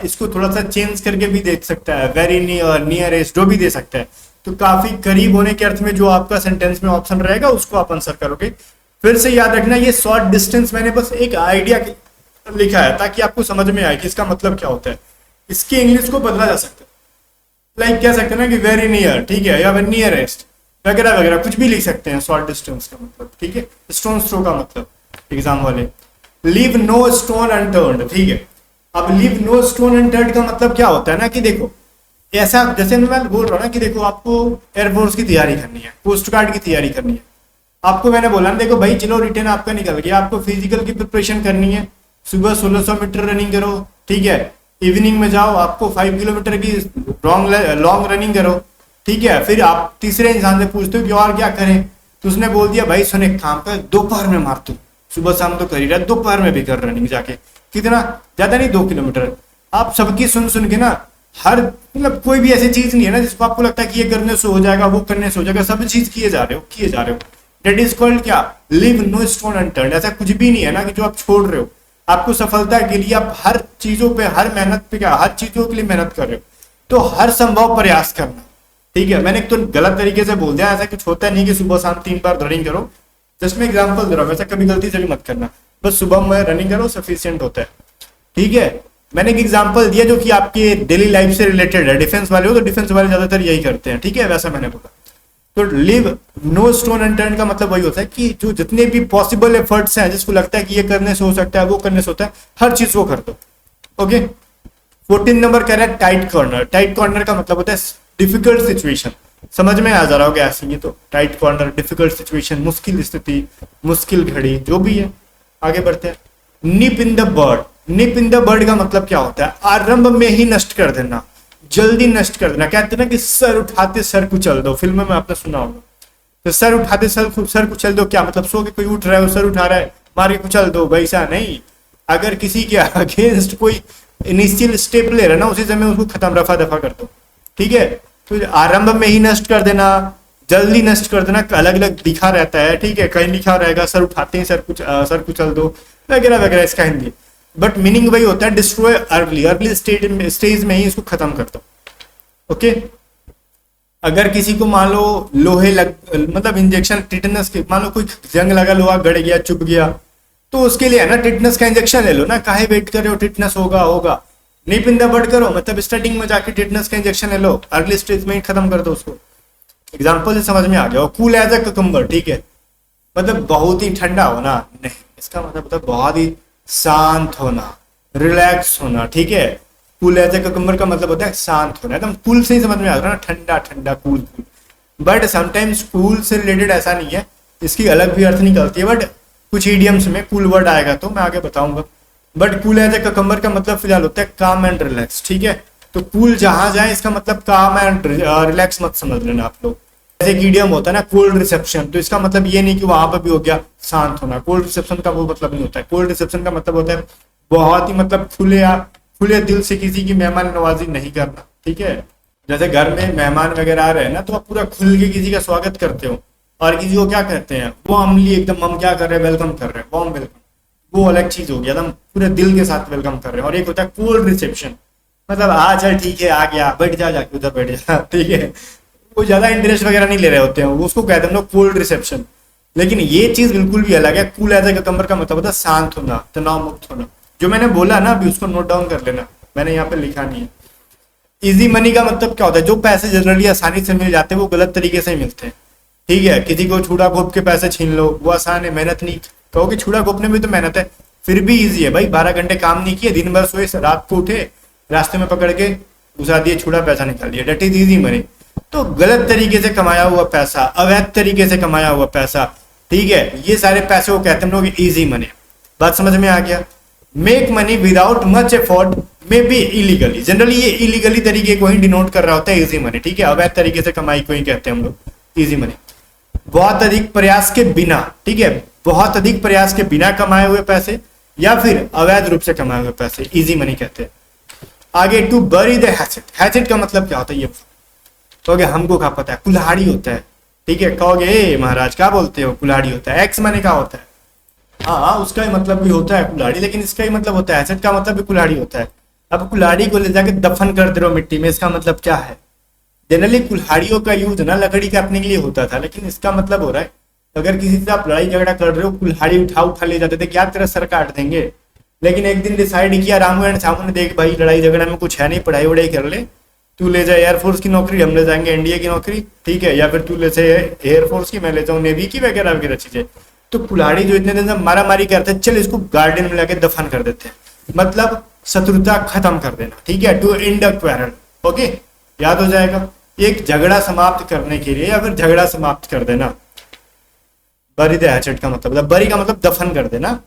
इसको थोड़ा सा चेंज करके भी देख सकता है, वेरी नियर, नियरेस्ट, जो भी दे सकता है। तो काफी करीब होने के अर्थ में जो आपका सेंटेंस में ऑप्शन रहेगा उसको आप आंसर करोगे। फिर से याद रखना, ये शॉर्ट डिस्टेंस मैंने बस एक आइडिया लिखा है ताकि आपको समझ में आए कि इसका मतलब क्या होता है। इसकी इंग्लिश को बदला जा सकता है, लाइक कह सकते हैं ना कि वेरी नियर, ठीक है, या फिर नियरेस्ट वगैरह वगैरह, कुछ भी लिख सकते हैं शॉर्ट डिस्टेंस का मतलब, ठीक है। स्टोन थ्रो का मतलब एग्जाम वाले, लीव नो स्टोन अनटर्न्ड, ठीक है। अब लीव नो स्टोन अनटर्न्ड का मतलब क्या होता है ना कि देखो, ऐसा जैसे मैं बोल रहा हूँ ना कि देखो आपको एयरफोर्स की तैयारी करनी है, कोस्ट गार्ड की तैयारी करनी है, आपको मैंने बोला ना देखो भाई चलो रिटर्न आपका निकल गया, आपको फिजिकल की प्रिपरेशन करनी है, सुबह 1600 मीटर रनिंग करो, ठीक है, इवनिंग में जाओ आपको 5 किलोमीटर की लॉन्ग रनिंग करो, ठीक है। फिर आप तीसरे इंसान से पूछते हो कि और क्या करें, तो उसने बोल दिया भाई सुन एक काम कर, दोपहर में मार, तू सुबह शाम तो कर ही रहा, दोपहर में भी कर रनिंग जाके, कितना ज्यादा नहीं 2 किलोमीटर। आप सबकी सुन सुन के ना, हर मतलब कोई भी ऐसी चीज नहीं है ना जिसको आपको लगता है कि ये करने से हो जाएगा, वो करने से हो जाएगा, सब चीज किए जा रहे हो। दैट इज कॉल्ड क्या, लिव नो स्टोन अनटर्न्ड। ऐसा कुछ भी नहीं है ना कि जो आप छोड़ रहे हो, आपको सफलता के लिए आप हर चीजों पे, हर मेहनत पे, क्या हर चीजों के लिए मेहनत कर रहे हो, तो हर संभव प्रयास करना, ठीक है। मैंने तो गलत तरीके से बोल दिया, ऐसा कुछ होता नहीं कि सुबह शाम 3 बार रनिंग करो, जस्ट मैं एग्जाम्पल दे रहा हूँ, वैसा कभी गलती से भी मत करना, बस सुबह में रनिंग करो सफिशियंट होता है, ठीक है। मैंने एक एग्जाम्पल दिया जो कि आपके डेली लाइफ से रिलेटेड है, डिफेंस वाले हो तो डिफेंस वाले ज्यादातर यही करते हैं, ठीक है, वैसा मैंने बोला। तो लिव नो स्टोन अनटर्न्ड का मतलब वही होता है कि जो जितने भी पॉसिबल एफर्ट्स हैं, जिसको लगता है कि ये करने से हो सकता है, वो करने से होता है, हर चीज को कर दो, ओके। 14 नंबर कह रहा है टाइट कॉर्नर। टाइट कॉर्नर का मतलब होता है डिफिकल्ट सिचुएशन, समझ में आ जा रहा होगा ऐसे, ये तो टाइट कॉर्नर, डिफिकल्ट सिचुएशन, मुश्किल स्थिति, मुश्किल घड़ी, जो भी है। आगे बढ़ते हैं। Nip in the bird. Nip in the bird का मतलब क्या होता है, आरंभ में ही नष्ट कर देना, जल्दी नष्ट कर देना। कहते हैं ना कि सर उठाते सर कुचल दो, फिल्म में आपने सुना होगा, तो सर उठाते सर कुचल दो, क्या मतलब, सो के कोई उठ रहा है, सर उठा रहा है, मार के कुचल दो, वैसा नहीं। अगर किसी के अगेंस्ट कोई इनिशियल स्टेप ले रहा है ना, उसी समय उसको खत्म, रफा दफा कर दो, ठीक है। तो आरंभ में ही नष्ट कर देना, जल्दी नष्ट कर देना, अलग अलग लिखा रहता है, ठीक है, कहीं लिखा रहेगा सर उठाते ही सर कुचल दो वगैरह वगैरह, इसका हिंदी, बट मीनिंग वही होता है डिस्ट्रॉय अर्ली स्टेज में ही इसको खत्म कर दो, ओके। अगर किसी को मान लो लोहे मतलब इंजेक्शन टिटनस के, मान लो कोई जंग लगा, लोहा गड़ गया, चुभ गया, तो उसके लिए है ना टिटनस का इंजेक्शन ले लो ना, काहे वेट कर रहे हो, टिटनस होगा। निप इन द बड करो, मतलब स्टार्टिंग में जाके टिटनस का इंजेक्शन ले लो, अर्ली स्टेज में ही खत्म कर दो उसको, एग्जाम्पल से समझ में आ गया। कूल एज अ कुकुम्बर, ठीक है, मतलब बहुत ही ठंडा होना नहीं, इसका मतलब होता है बहुत ही शांत होना, रिलैक्स होना, ठीक है। कूल एज अ कुकुम्बर का मतलब होता है शांत होना, एकदम कूल से ही समझ में आ रहा है ना, ठंडा ठंडा cool cool. But sometimes cool से रिलेटेड ऐसा नहीं है, इसकी अलग भी अर्थ निकलती है, बट कुछ इडियम्स में कूल वर्ड आएगा तो मैं आगे बताऊंगा। But cool as a cucumber का मतलब फिलहाल होता है काम एंड रिलैक्स, ठीक है। तो कूल जहां जाए इसका मतलब काम एंड रिलैक्स मत समझ लेना आप लोग। जैसे एक इडियम होता है ना कोल्ड रिसेप्शन, तो इसका मतलब ये नहीं कि वहां पर भी हो गया शांत होना। कोल्ड रिसेप्शन का वो मतलब नहीं होता है। कोल्ड रिसेप्शन का मतलब होता है बहुत ही मतलब खुले दिल से किसी की मेहमान नवाजी नहीं करना, ठीक है। जैसे घर में मेहमान वगैरह आ रहे हैं ना, तो आप पूरा खुल के किसी का स्वागत करते हो, और किसी को क्या कहते हैं वार्मली, एकदम हम क्या कर रहे हैं, वेलकम कर रहे हैं, वार्म वेलकम, वो अलग चीज हो गया, एकदम पूरे दिल के साथ वेलकम कर रहे हैं। और एक होता है कोल्ड रिसेप्शन, मतलब आ चल ठीक है आ गया, बैठ जा, जाके उधर बैठ जा, ठीक है। वो ज्यादा इंटरेस्ट वगैरह नहीं ले रहे होते हैं, उसको कहते हैं हम लोग कोल्ड रिसेप्शन। लेकिन ये चीज बिल्कुल भी अलग है। कूल एज ए ककम्बर का मतलब होता है शांत होना, तनाव मुक्त होना। जो मैंने बोला ना अभी, उसको नोट डाउन कर लेना, मैंने यहाँ पे लिखा नहीं है। इजी मनी का मतलब क्या होता है, जो पैसे जनरली आसानी से मिल जाते हैं वो गलत तरीके से मिलते हैं, ठीक है। किसी को छुड़ा घोप के पैसे छीन लो, वो आसान है, मेहनत नहीं। कहो कि छुड़ा घोपने में तो मेहनत है, फिर भी इजी है भाई। 12 घंटे काम नहीं किए, दिन भर सोए, रात को उठे, रास्ते में पकड़ के घुसा दिए, छुड़ा पैसा निकाल लिया, डेट इज इजी मनी। तो गलत तरीके से कमाया हुआ पैसा, अवैध तरीके से कमाया हुआ पैसा, ठीक है, ये सारे पैसे को कहते हैं हम लोग इजी मनी। बात समझ में आ गया। Make money without much effort में भी इलीगली, जनरली ये इलीगली तरीके को ही डिनोट कर रहा होता है इजी मनी, ठीक है। अवैध तरीके से कमाई को ही कहते हैं हम लोग इजी मनी। बहुत अधिक प्रयास के बिना, ठीक है, बहुत अधिक प्रयास के बिना कमाए हुए पैसे या फिर अवैध रूप से कमाए हुए पैसे इजी मनी कहते हैं। आगे to bury the hatchet, hatchet का मतलब क्या होता है ये कहोगे, हमको क्या पता है, कुल्हाड़ी होता है, ठीक है। कहोगे ए महाराज क्या बोलते हो, कुल्हाड़ी होता है। एक्स मनी का होता है, हाँ उसका ही मतलब भी होता है कुल्हाड़ी, लेकिन इसका ही मतलब होता है हैचेट का मतलब भी कुल्हाड़ी होता है। अब कुल्हाड़ी को ले जाके दफन कर दे रहे हो मिट्टी में, इसका मतलब क्या है। जनरली कुल्हाड़ियों का यूज ना लकड़ी काटने के लिए होता था, लेकिन इसका मतलब हो रहा है अगर किसी से आप लड़ाई झगड़ा कर रहे हो, कुल्हाड़ी उठा ले जाते थे, क्या तेरा सर काट देंगे। लेकिन एक दिन डिसाइड किया रामू एंड सामू ने, देख भाई लड़ाई झगड़ा में कुछ है नहीं, पढ़ाई वढ़ाई कर ले, तू ले जाए एयरफोर्स की नौकरी, हम ले जाएंगे एनडीए की नौकरी, ठीक है, या फिर तू ले जाए एयरफोर्स की, मैं ले जाऊँ नेवी की वगैरह वगैरह चीजें। तो कुल्हाड़ी जो इतने दिन से मारा मारी करते, चल इसको गार्डन में लाके दफन कर देते हैं, मतलब शत्रुता खत्म कर देना, ठीक है, to end a quarrel, okay, याद हो जाएगा। एक झगड़ा समाप्त करने के लिए या फिर झगड़ा समाप्त कर देना। बरी द हैचेट का मतलब, बरी का मतलब दफन कर देना।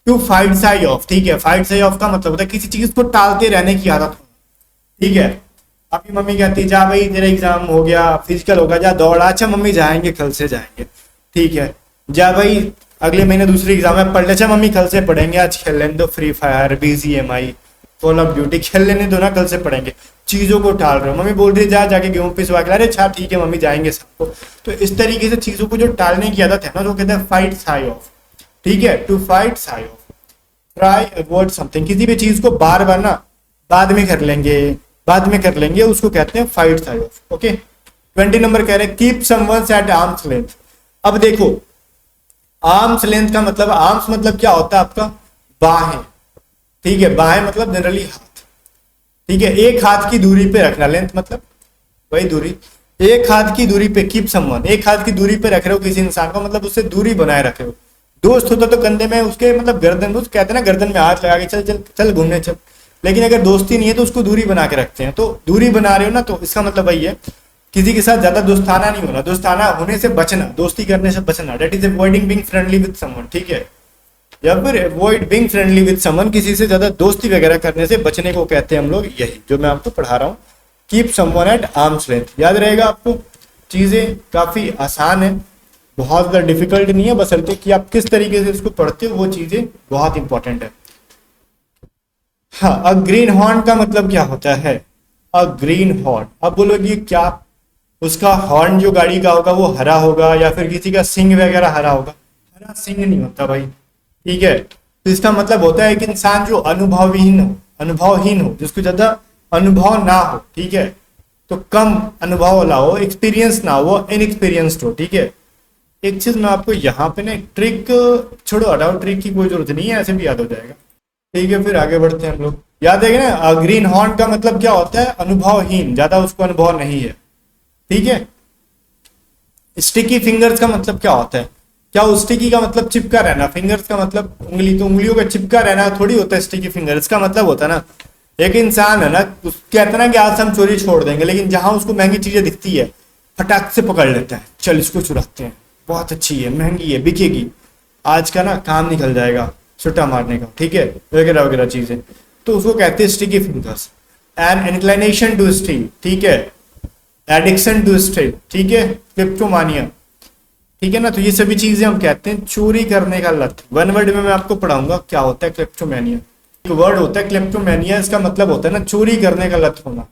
टू फाइट साई ऑफ, ठीक है, फाइट साई ऑफ का मतलब होता है किसी चीज को टालते रहने की आदत, ठीक है। आपकी मम्मी कहती जा भाई तेरा एग्जाम हो गया, फिजिकल होगा, जा दौड़। अच्छा मम्मी जाएंगे, कल से जाएंगे, ठीक है। जा भाई अगले महीने दूसरी एग्जाम है, पढ़ ले। अच्छा मम्मी कल से पढ़ेंगे, आज खेल लेने दो free fire, BGMI, call of duty, खेल लेने दो ना, कल से पढ़ेंगे। चीजों को टाल रहे हो, मम्मी बोल रही है जाके गेहूं पिसवा के ला रहे, अच्छा ठीक है मम्मी जाएंगे सबको। तो इस तरीके से चीजों को जो टालने की आदत है ना, तो कहते हैं फाइट साई ऑफ, ठीक है, to fight shy of. Try avoid something, किसी भी चीज को बार बार ना बाद में कर लेंगे, बाद में कर लेंगे, उसको कहते हैं fight shy of, okay. 20 number कह रहे हैं keep someone's at arm's length. अब देखो आर्म्स लेंथ का मतलब, आर्म्स मतलब क्या होता है आपका, बाहें, ठीक है, बाहें मतलब जनरली हाथ, ठीक है, एक हाथ की दूरी पे रखना, लेंथ मतलब वही दूरी, एक हाथ की दूरी पे, कीप समवन, एक हाथ की दूरी पे रख रहे हो किसी इंसान को, मतलब उससे दूरी बनाए रख रहे हो। दोस्त होता तो कंधे में उसके मतलब गर्दन, उस कहते हैं ना गर्दन में हाथ लगा के चल चल चल घूमने चल। लेकिन अगर दोस्ती नहीं है तो उसको दूरी बना के रखते हैं। तो दूरी बना रहे हो ना, तो इसका मतलब वही है किसी के साथ ज्यादा दोस्ताना नहीं होना, दोस्ताना होने से बचना, दोस्ती करने से बचना, that is avoiding being friendly with someone, ठीक है, या फिर avoid being friendly with someone, किसी से ज्यादा दोस्ती वगैरह करने से बचने को कहते हैं हम लोग, यही जो मैं आपको पढ़ा रहा हूँ, keep someone eight arm's length. याद रहेगा आपको, चीजें काफी आसान है, बहुत ज्यादा डिफिकल्ट नहीं है, बशर्ते कि आप किस तरीके से इसको पढ़ते हो, वो चीजें बहुत इंपॉर्टेंट है। हाँ, अ ग्रीन हॉर्न का मतलब क्या होता है, अ ग्रीन हॉर्न। अब बोलोगे क्या, उसका हॉर्न जो गाड़ी का होगा वो हरा होगा, या फिर किसी का सिंग वगैरह हरा होगा। हरा सिंग नहीं होता भाई, ठीक है। तो इसका मतलब होता है कि इंसान जो अनुभवहीन हो, जिसको ज्यादा अनुभव ना हो, ठीक है, तो कम अनुभव वाला हो, एक्सपीरियंस ना हो, इनएक्सपीरियंस्ड हो, ठीक है। एक चीज मैं आपको यहाँ पे ना ट्रिक, छोड़ो हटाओ, ट्रिक की कोई जरूरत नहीं है, ऐसे भी याद हो जाएगा, ठीक है। फिर आगे बढ़ते हैं हम लोग। याद है ना, ग्रीन हॉर्न का मतलब क्या होता है, अनुभवहीन, ज्यादा उसको अनुभव नहीं है, ठीक है। स्टिकी फिंगर्स का मतलब क्या होता है? क्या स्टिकी का मतलब चिपका रहना, फिंगर्स का मतलब उंगली, तो उंगलियों का चिपका रहना थोड़ी होता है स्टिकी फिंगर। इसका मतलब होता है ना, एक इंसान है ना, कहता है ना कि आज हम चोरी छोड़ देंगे, लेकिन जहां उसको महंगी चीजें दिखती है फटाक से पकड़ लेता है, चल इसको चुराते हैं, बहुत अच्छी है, महंगी है, बिकेगी, आज का ना काम निकल जाएगा छुट्टा मारने का, ठीक है, वगैरह वगैरह चीजें। तो उसको कहते हैं sticky fingers. An inclination to steal, ठीक है, एडिक्शन टू स्टील, ठीक है, क्लिप्टोमानिया, ठीक है ना। तो ये सभी चीजें हम कहते हैं चोरी करने का लत। वन वर्ड में मैं आपको पढ़ाऊंगा क्या होता है क्लिप्टोमानिया। एक वर्ड होता है क्लिप्टोमानिया, इसका मतलब होता है ना चोरी करने का लत होना,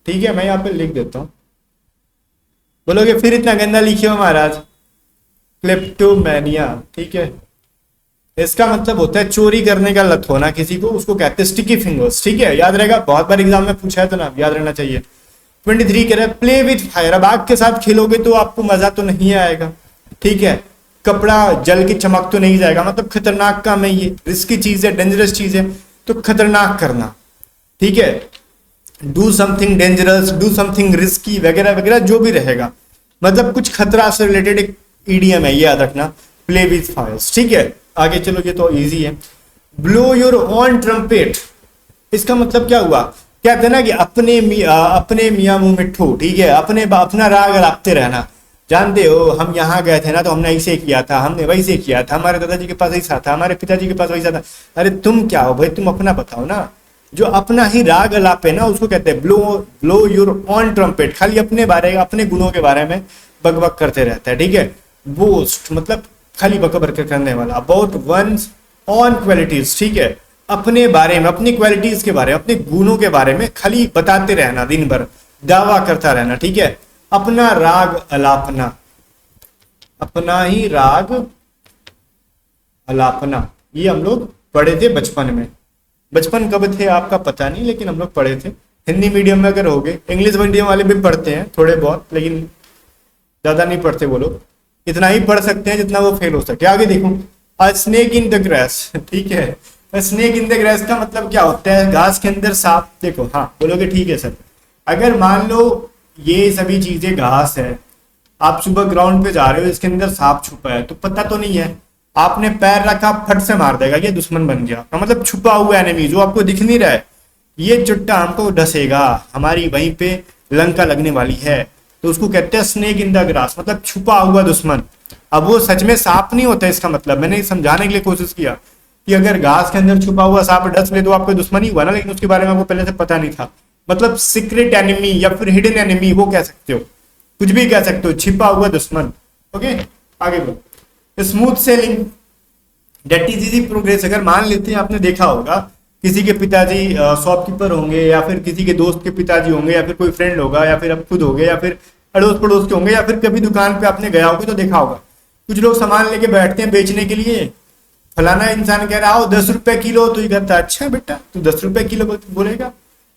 ठीक है। मैं यहाँ पे लिख देता हूं, बोलोगे फिर इतना गंदा लिखे हो महाराज, क्लिप्टोमानिया, ठीक है। इसका मतलब होता है चोरी करने का लत होना किसी को, उसको कहते हैं स्टिकी फिंगर्स, ठीक है। याद रहेगा, बहुत बार एग्जाम में पूछा है तो ना, याद रहना चाहिए। 23 कह रहा है प्ले विथ फायर। अब आग के साथ खेलोगे तो आपको मजा तो नहीं आएगा, ठीक है। कपड़ा जल के चमक तो नहीं जाएगा, मतलब खतरनाक काम है ये, रिस्की चीज है, डेंजरस चीज है, तो खतरनाक करना, ठीक है। Do something dangerous, do something risky, वगैरह वगैरह जो भी रहेगा, मतलब कुछ खतरा से रिलेटेड एक ईडीएम है, ये याद रखना, प्ले विथ फायर्स, ठीक है। आगे चलो, ये तो इजी है। ब्लो योर ऑन ट्रम्पेट, इसका मतलब क्या हुआ? कहते हैं ना कि अपने मियाँ मुंह मिट्ठू, ठीक है, अपना राग अलापते रहना। जानते हो हम यहाँ गए थे ना तो हमने ऐसे किया था, हमने वैसे किया था, हमारे दादाजी के पास ऐसा था, हमारे पिताजी के पास वैसा था। अरे तुम क्या हो भाई, तुम अपना बताओ ना। जो अपना ही राग अलापे ना, उसको कहते हैं ब्लो योर ऑन ट्रम्पेट। खाली अपने बारे, अपने गुणों के बारे में बकबक करते रहता है, ठीक है। बोस्ट मतलब खाली बकबक करने वाला। अबाउट वंस ऑन क्वालिटीज, ठीक है, अपने बारे में, अपनी क्वालिटीज के बारे में, अपने गुणों के बारे में खाली बताते रहना, दिन भर दावा करता रहना, ठीक है। अपना राग अलापना, अपना ही राग अलापना, ये हम लोग पढ़े थे बचपन में। बचपन कब थे आपका पता नहीं, लेकिन हम लोग पढ़े थे। हिंदी मीडियम में अगर हो गए, इंग्लिश मीडियम वाले भी पढ़ते हैं थोड़े बहुत, लेकिन ज्यादा नहीं पढ़ते वो लोग, इतना ही पढ़ सकते हैं जितना वो फेल हो सके। आगे देखो, अ स्नेक इन द ग्रास, ठीक है। स्नेक इन द ग्रास का मतलब क्या होता है? घास के अंदर सांप। देखो, हाँ बोलोगे ठीक है सर, अगर मान लो ये सभी चीजें घास है, आप सुबह ग्राउंड पे जा रहे हो, इसके अंदर सांप छुपा है, तो पता तो नहीं है, आपने पैर रखा, फट से मार देगा, ये दुश्मन बन गया। का मतलब छुपा हुआ एनिमी जो आपको दिख नहीं रहा है, ये चुट्टा हमको डसेगा, हमारी वहीं पे लंका लगने वाली है, तो उसको कहते हैं स्नेक इन द ग्रास, मतलब छुपा हुआ दुश्मन। अब वो सच में सांप नहीं होता, इसका मतलब मैंने समझाने के लिए कोशिश किया कि अगर घास के अंदर छुपा हुआ सांप डस ले तो आपको दुश्मन ही हुआ ना, लेकिन उसके बारे में आपको पहले से पता नहीं था। मतलब सीक्रेट एनिमी या फिर हिडन एनिमी, वो कह सकते हो, कुछ भी कह सकते हो, छिपा हुआ दुश्मन। ओके, आगे बढ़ो। Smooth sailing, that is easy progress. अगर मान लेते हैं, आपने देखा होगा किसी के पिताजी शॉपकीपर होंगे, या फिर किसी के दोस्त के पिताजी होंगे, या फिर कोई फ्रेंड होगा, या फिर आप खुद होगे, या फिर अड़ोस पड़ोस के होंगे, या फिर कभी दुकान पे आपने गया होगा तो देखा होगा कुछ लोग सामान लेके बैठते हैं बेचने के लिए। फलाना इंसान कह रहा हो 10 रुपए किलो, तो ये कहता है अच्छा बेटा तू 10 रुपए किलो बोलेगा,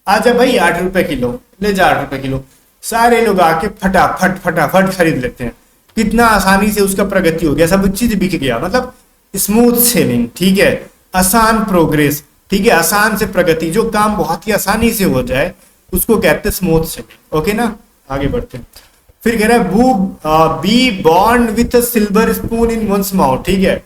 आजा भाई 8 रुपए किलो ले जा, 8 रुपए किलो। सारे लोग आके फटाफट फटाफट खरीद लेते हैं, कितना आसानी से उसका प्रगति हो गया, सब चीज बिक गया। मतलब स्मूथ सेलिंग, ठीक है, आसान प्रोग्रेस, ठीक है, आसान से प्रगति, जो काम बहुत ही आसानी से हो जाए उसको कहते हैं स्मूथ सेलिंग। ओके ना, आगे बढ़ते हैं। फिर कह रहा है बी बॉन्ड with silver spoon in one's mouth, ठीक है,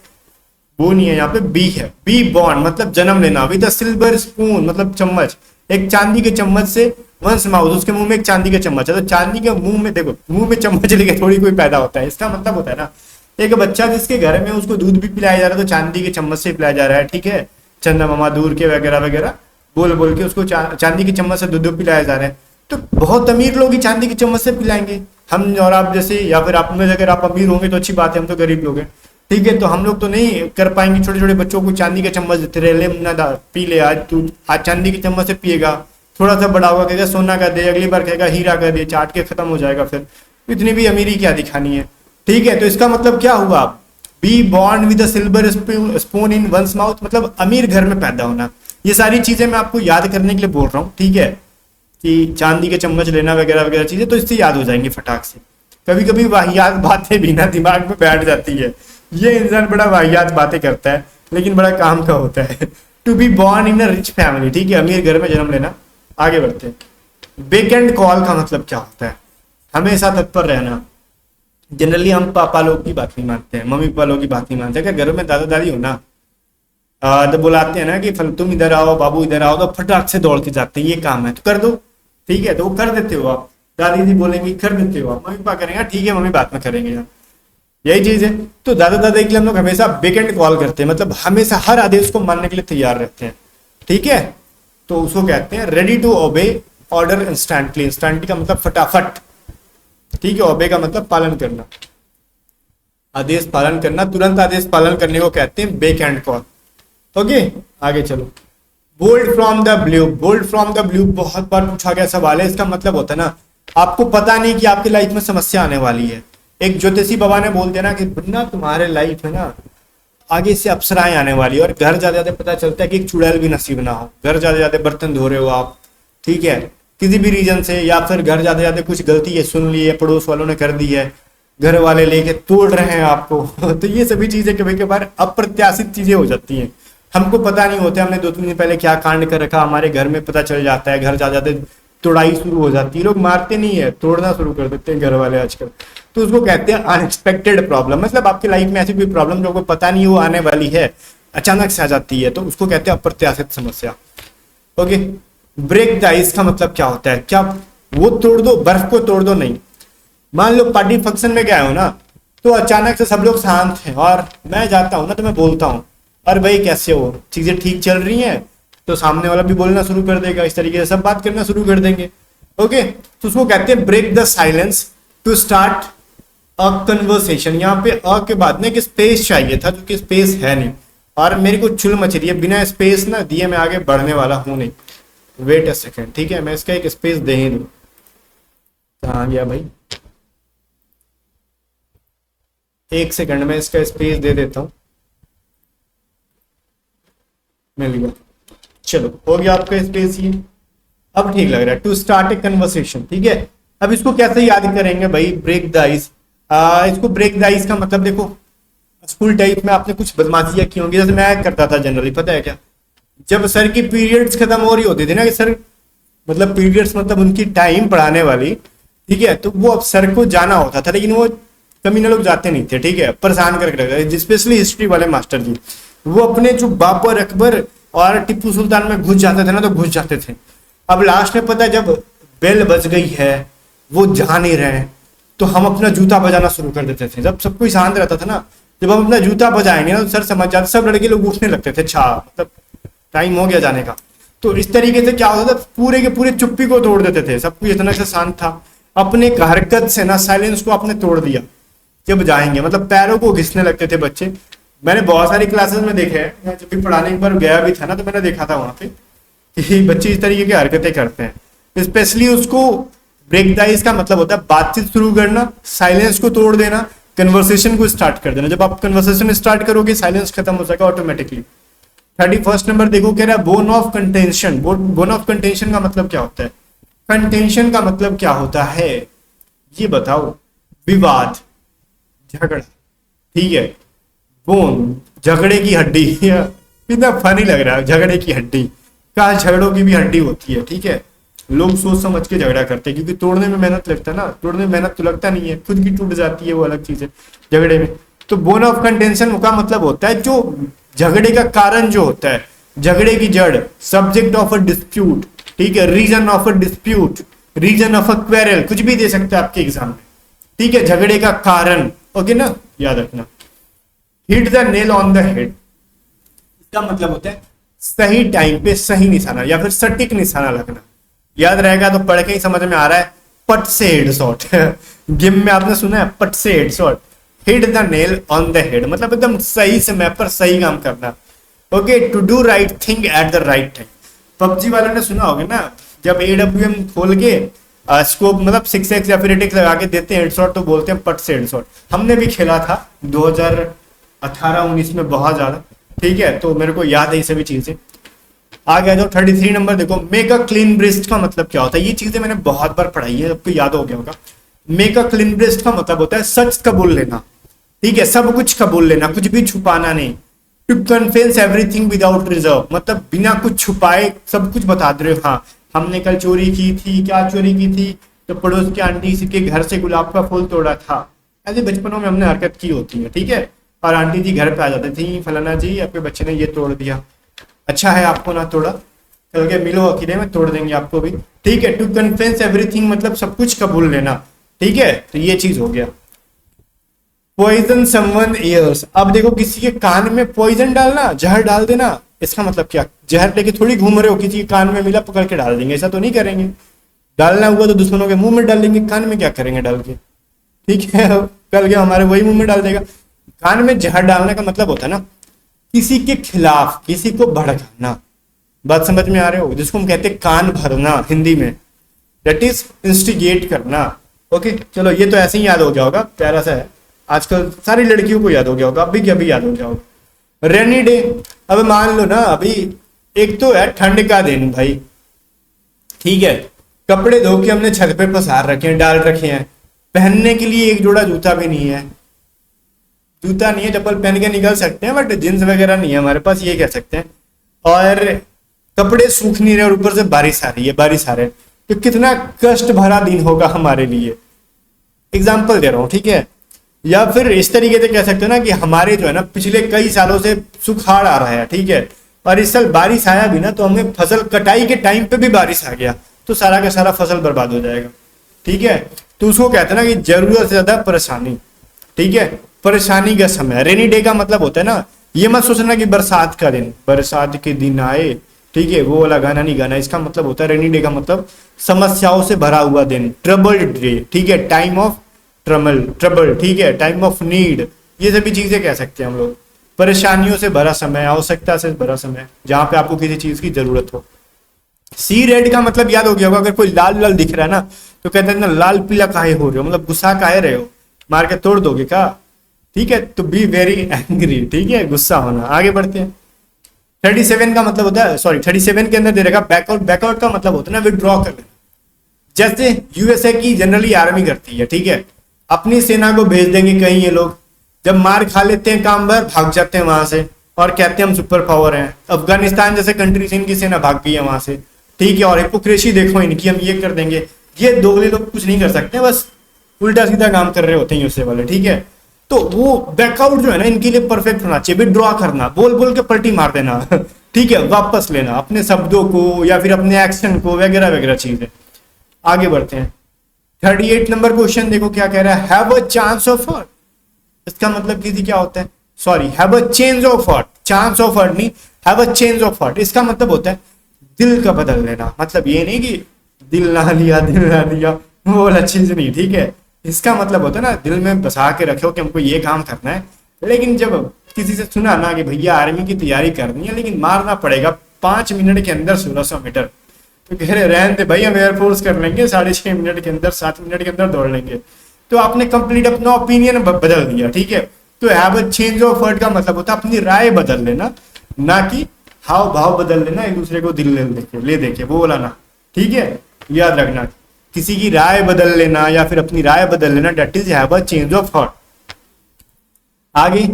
वो नहीं है यहाँ पे, बी है। बी बॉन्ड मतलब जन्म लेना, विद अ सिल्वर स्पून मतलब चम्मच, एक चांदी के चम्मच से, वंस माउथ उसके मुंह में एक चांदी का चम्मच है, तो चांदी के मुंह में, देखो मुंह में चम्मच लेके थोड़ी कोई पैदा होता है। इसका मतलब होता है ना, एक बच्चा जिसके घर में उसको दूध भी पिलाया जा रहा है तो चांदी के चम्मच से पिलाया जा रहा है, ठीक है, चंदा मामा दूर के वगैरह वगैरह बोल बोल के उसको चांदी के चम्मच से दूध पिलाया जा रहा है। तो बहुत अमीर लोग ही चांदी के चम्मच से पिलाएंगे, हम और आप जैसे, या फिर आप में अगर आप अमीर होंगे तो अच्छी बात है, हम तो गरीब लोग हैं, ठीक है, तो हम लोग तो नहीं कर पाएंगे छोटे छोटे बच्चों को चांदी के चम्मच देते रहे, ले ना पी ले, आज तू आज चांदी के चम्मच से पिएगा, थोड़ा सा बड़ा होगा कहेगा सोना का दे, अगली बार कहेगा हीरा का दे, चाट के खत्म हो जाएगा, फिर इतनी भी अमीरी क्या दिखानी है, ठीक है। तो इसका मतलब क्या हुआ, be born with a silver spoon in one's mouth, मतलब अमीर घर में पैदा होना। ये सारी चीजें मैं आपको याद करने के लिए बोल रहा हूँ, ठीक है, कि चांदी के चम्मच लेना वगैरह वगैरह चीजें तो इससे याद हो जाएंगी फटाक से। कभी कभी वाहियात बातें भी ना दिमाग में बैठ जाती है, ये इंसान बड़ा वाहियात बातें करता है लेकिन बड़ा काम का होता है। To be born in a rich family, ठीक है, अमीर घर में जन्म लेना। आगे बढ़ते हैं। बेक एंड कॉल का मतलब क्या होता है? हमेशा तत्पर रहना। जनरली हम पापा लोग की बात नहीं मानते हैं, मम्मी पापा लोग की बात नहीं मानते। अगर घर में दादा दादी हो ना, तो बुलाते हैं ना कि तुम इधर आओ, बाबू इधर आओ, तो फटाक से दौड़ के जाते हैं, ये काम है तो कर दो, ठीक है, तो वो कर देते हो आप। दादी जी बोलेंगी कर देते हो आप, मम्मी पापा करेंगे ठीक है मम्मी बात में करेंगे यार, यही चीज है। तो दादा दादी के लिए हम लोग हमेशा बैक एंड कॉल करते हैं, मतलब हमेशा हर आदेश को मानने के लिए तैयार रहते हैं, ठीक है। तो उसको कहते हैं ready to obey order instantly. Instantly का मतलब फटाफट, ठीक है। ओबे का मतलब पालन करना, आदेश पालन करना, तुरंत आदेश पालन करने को कहते हैं बैक एंड कॉल। ओके, आगे चलो। Bolt from the blue. Bolt from the blue बहुत बार पूछा गया सवाल है। इसका मतलब होता है ना, आपको पता नहीं कि आपकी लाइफ में समस्या आने वाली है। एक ज्योतिषी बाबा ने बोल दिया ना कि ना तुम्हारे लाइफ में ना आगे से अप्सराएं आने वाली है, और घर जाते जाते पता चलता है कि एक चुड़ैल भी नसीब ना हो। घर जाते जाते बर्तन धो रहे हो आप, ठीक है, किसी भी रीजन से, या फिर घर जाते जाते कुछ गलती है सुन ली है, पड़ोस वालों ने कर दी है, घर वाले लेके तोड़ रहे हैं आपको तो ये सभी चीजें कभी कभार अप्रत्याशित चीजें हो जाती हैं, हमको पता नहीं होता, हमने 2-3 दिन पहले क्या कांड कर रखा, हमारे घर में पता चल जाता है। घर जाते जाते तोड़ाई शुरू हो जाती है, लोग मारते नहीं है, तोड़ना शुरू कर देते हैं घर वाले आजकल। तो उसको कहते हैं अनएक्सपेक्टेड प्रॉब्लम। मतलब आपकी लाइफ में ऐसी कोई प्रॉब्लम जो आपको पता नहीं वो आने वाली है, अचानक से आ जाती है, तो उसको कहते हैं अप्रत्याशित समस्या। ओके, ब्रेक द आइस का मतलब क्या होता है? क्या वो तोड़ दो, बर्फ को तोड़ दो नहीं। मान लो पार्टी फंक्शन में गया हो ना, तो अचानक से सब लोग शांत हैं और मैं जाता हूँ ना, तो मैं बोलता हूँ अरे भाई कैसे हो, चीजें ठीक चल रही हैं, तो सामने वाला भी बोलना शुरू कर देगा, इस तरीके से सब बात करना शुरू कर देंगे। ओके, तो उसको कहते हैं break the silence to start a conversation. यहाँ पे अ के बाद में एक स्पेस चाहिए था, जो कि स्पेस है नहीं, और मेरे को चुल मच रही है, बिना स्पेस ना दिए मैं आगे बढ़ने वाला हूं नहीं। वेट अ सेकेंड, ठीक है, मैं इसका एक स्पेस दे ही दूं। कहाँ गया भाई, एक सेकंड में इसका स्पेस दे देता हूं, मिल गया। चलो हो गया आपका स्पेस, ये अब ठीक लग रहा है। टू स्टार्ट ए कन्वर्सेशन, ठीक है। अब इसको कैसे याद करेंगे भाई, ब्रेक द आइस। इसको ब्रेक द आइस का मतलब देखो, स्कूल टाइप में आपने कुछ बदमाशियां की होंगी, जैसे मैं करता था जनरली, पता है क्या, जब सर की पीरियड्स खत्म हो रही होती थी ना, कि सर मतलब पीरियड्स मतलब उनकी टाइम पढ़ाने वाली, ठीक है, तो वो अब सर को जाना होता था, लेकिन वो कमीने लोग जाते नहीं थे, ठीक है, परेशान करके रखते, स्पेशली हिस्ट्री वाले मास्टर जी, वो अपने जो बाबर अकबर और टिप्पू सुल्तान में घुस जाते थे ना, तो घुस जाते थे। अब लास्ट में पता है, जब बेल बज गई है, वो जा नहीं रहे, तो हम अपना जूता बजाना शुरू कर देते थे। जब सब कोई शांत रहता था ना, जब हम अपना जूता बजाएंगे ना, तो सर समझ जाते, सब लड़के लोग उठने लगते थे, अच्छा मतलब टाइम हो गया जाने का। तो इस तरीके से क्या होता था, पूरे के पूरे चुप्पी को तोड़ देते थे, सब कुछ इतना से शांत था। अपने हरकत से ना साइलेंस को आपने तोड़ दिया जब जाएंगे, मतलब पैरों को घिसने लगते थे बच्चे। मैंने बहुत सारी क्लासेस में देखे हैं, मैं जब भी पढ़ाने एक बार गया भी था ना, तो मैंने देखा था वहां पे कि बच्चे इस तरीके की हरकतें करते हैं। स्पेशली उसको ब्रेक द आइस का मतलब होता है बातचीत शुरू करना, साइलेंस को तोड़ देना, कन्वर्सेशन को स्टार्ट कर देना। जब आप कन्वर्सेशन स्टार्ट करोगे, साइलेंस खत्म हो जाएगा ऑटोमेटिकली। 31 नंबर देखो, कह रहा है bone of contention. Bone of contention का मतलब क्या होता है? कंटेंशन का मतलब क्या होता है ये बताओ? विवाद, झगड़ा, ठीक है। बोन, झगड़े की हड्डी कितना फनी लग रहा है, झगड़े की हड्डी। कहा झगड़ों की भी हड्डी होती है, ठीक है। लोग सोच समझ के झगड़ा करते हैं, क्योंकि तोड़ने में मेहनत लगता है ना, तोड़ने में मेहनत तो लगता नहीं है, खुद की टूट जाती है, वो अलग चीज है झगड़े में। तो बोन ऑफ कंटेंशन का मतलब होता है जो झगड़े का कारण जो होता है, झगड़े की जड़, सब्जेक्ट ऑफ अ डिस्प्यूट, ठीक है, reason of a dispute, reason of a quarrel, कुछ भी दे सकते हैं आपके एग्जाम में, ठीक है, झगड़े का कारण। ओके ना, याद रखना। Hit the nail on the head, इसका मतलब होता है सही टाइम पे सही निशाना, या फिर सटीक निशाना लगना। याद रहेगा तो पढ़ के ही समझ में आ रहा है, पट से हेड शॉट गेम में आपने सुना है, पट से head shot. Hit the nail on the head मतलब एकदम सही समय पर सही काम करना। Okay, to do right thing at the right time. PUBG वालों ने सुना होगा ना, जब AWM खोल के स्कोप मतलब 6x या फिर 8x लगा के देते हैं हेडशॉट, तो बोलते हैं पट से हेडशॉट। हमने भी खेला था 2018-19 में बहुत ज्यादा, ठीक है, तो मेरे को याद है ये सभी चीजें। आ गया जो 33 नंबर देखो, मेक अ क्लीन ब्रेस्ट का मतलब क्या होता है? ये चीजें मैंने बहुत बार पढ़ाई है, सबको याद हो गया होगा। मेक अ क्लीन ब्रेस्ट का मतलब होता है सच कबूल लेना, ठीक है, सब कुछ कबूल लेना, कुछ भी छुपाना नहीं। To confess everything without reserve मतलब बिना कुछ छुपाए सब कुछ बता दे रहे हो। हाँ, हमने कल चोरी की थी, क्या चोरी की थी, तो पड़ोस की आंटी के घर से गुलाब का फूल तोड़ा था। ऐसे बचपनों में हमने हरकत की होती है, ठीक है। और आंटी जी घर पे आ जाती थी, फलाना जी आपके बच्चे ने ये तोड़ दिया, अच्छा है आपको ना तोड़ा, चल के मिलो अकेले में तोड़ देंगे आपको भी, ठीक है। टू कन्फेस एवरीथिंग मतलब सब कुछ कबूल लेना, ठीक है। तो ये चीज हो गया। पॉइजन समवन ईयर्स, अब देखो किसी के कान में पॉइजन डालना, जहर डाल देना, इसका मतलब क्या, जहर लेके थोड़ी घूम रहे हो, किसी के कान में मिला पकड़ के डाल देंगे, ऐसा तो नहीं करेंगे। डालना हुआ तो दुश्मनों के मुंह में डाल देंगे, कान में क्या करेंगे डाल के, ठीक है। कल के हमारे वही मुंह में डाल देगा। कान में जहर डालने का मतलब होता है ना किसी के खिलाफ, किसी को भड़काना, बात समझ में आ रहे हो, जिसको हम कहते हैं कान भरना हिंदी में, दैट इज इंस्टिगेट करना। ओके चलो, ये तो ऐसे ही याद हो गया होगा, प्यारा सा है, आजकल सारी लड़कियों को याद हो गया होगा, अभी क्या अभी याद हो गया होगा। रेनी डे, अब मान लो ना अभी एक तो है ठंड का दिन भाई, ठीक है, कपड़े धो के हमने छत पे पसार रखे हैं, डाल रखे हैं, पहनने के लिए एक जोड़ा जूता भी नहीं है, जूता नहीं है, चप्पल पहन के निकल सकते हैं बट जींस वगैरह नहीं है हमारे पास, ये कह सकते हैं। और कपड़े सूख नहीं रहे और ऊपर से बारिश आ रही है, बारिश आ रहे हैं, तो कितना कष्ट भरा दिन होगा हमारे लिए। एग्जाम्पल दे रहा हूँ, ठीक है। या फिर इस तरीके से कह सकते हो ना कि हमारे जो है ना पिछले कई सालों से सुखाड़ आ रहा है, ठीक है, और इस साल बारिश आया भी ना तो हमें फसल कटाई के टाइम पे भी बारिश आ गया तो सारा का सारा फसल बर्बाद हो जाएगा, ठीक है। तो उसको कहते हैं ना कि जरूरत से ज्यादा परेशानी, ठीक है, परेशानी का समय। रेनी डे का मतलब होता है ना, ये मत सोचना कि बरसात का दिन, बरसात के दिन आए, ठीक है, वो वाला गाना नहीं गाना, इसका मतलब होता है रेनी डे का मतलब समस्याओं से भरा हुआ दिन, ट्रबल्ड डे, ठीक है, टाइम ऑफ ट्रबल, ठीक है, टाइम ऑफ नीड, ये सभी चीजें कह सकते हैं हम लोग। परेशानियों से भरा समय, आवश्यकता से भरा समय, जहां पे आपको किसी चीज की जरूरत हो। सी रेड का मतलब याद हो गया होगा, अगर कोई लाल लाल दिख रहा है ना तो कहते हैं ना लाल पीला काहे हो रहे हो, मतलब गुस्सा काहे रहे हो, मार के तोड़ दोगे क्या, ठीक है। तो बी वेरी एंग्री, ठीक है, गुस्सा होना। आगे बढ़ते हैं। 37 का मतलब होता है, सॉरी 37 के अंदर दे रखा बैकआउट, बैकआउट का मतलब होता है ना विड्रॉ कर लेना। जैसे यूएसए की जनरली आर्मी करती है, ठीक है, अपनी सेना को भेज देंगे कहीं, ये लोग जब मार खा लेते हैं काम भर भाग जाते हैं वहां से और कहते हैं हम सुपर पावर हैं। अफगानिस्तान जैसे कंट्री से इनकी सेना भाग गई है वहां से, ठीक है, और हिपोक्रेसी देखो इनकी, हम ये कर देंगे। ये दोगले लोग कुछ नहीं कर सकते, बस उल्टा सीधा काम कर रहे होते हैं यूएसए वाले, ठीक है। तो वो बैकआउट जो है ना इनके लिए परफेक्ट होना चाहिए, विड्रॉ करना, बोल बोल के पलटी मार देना ठीक है, वापस लेना अपने शब्दों को या फिर अपने एक्शन को, वगैरह वगैरह चीजें। आगे बढ़ते हैं। 38 नंबर क्वेश्चन देखो क्या कह रहा है, have a chance of heart, इसका मतलब किसी क्या होता है, sorry have a change of heart, chance of heart नहीं, have a change of heart, इसका मतलब होता है दिल का बदल लेना। मतलब ये नहीं कि दिल ना लिया, दिल ना लिया, वो वाला चीज नहीं, ठीक है। इसका मतलब होता है ना दिल में बसा के रखो कि हमको ये काम करना है, लेकिन जब किसी से सुना ना कि भैया आर्मी की तैयारी करनी है लेकिन मारना पड़ेगा 5 मिनट के अंदर 1600 मीटर, तो कह रहे रहने दे भाई हम एयरफोर्स कर लेंगे 6.5 मिनट के अंदर, 7 मिनट के अंदर दौड़ लेंगे। तो आपने कंप्लीट अपना ओपिनियन बदल दिया, ठीक है। तो have a change of word का मतलब होता है अपनी राय बदल लेना, ना कि हाव भाव बदल लेना, एक दूसरे को दिल ले देके वो बोला ना, ठीक है। याद रखना, किसी की राय बदल लेना या फिर अपनी राय बदल लेना, that is have a change of heart. आगे,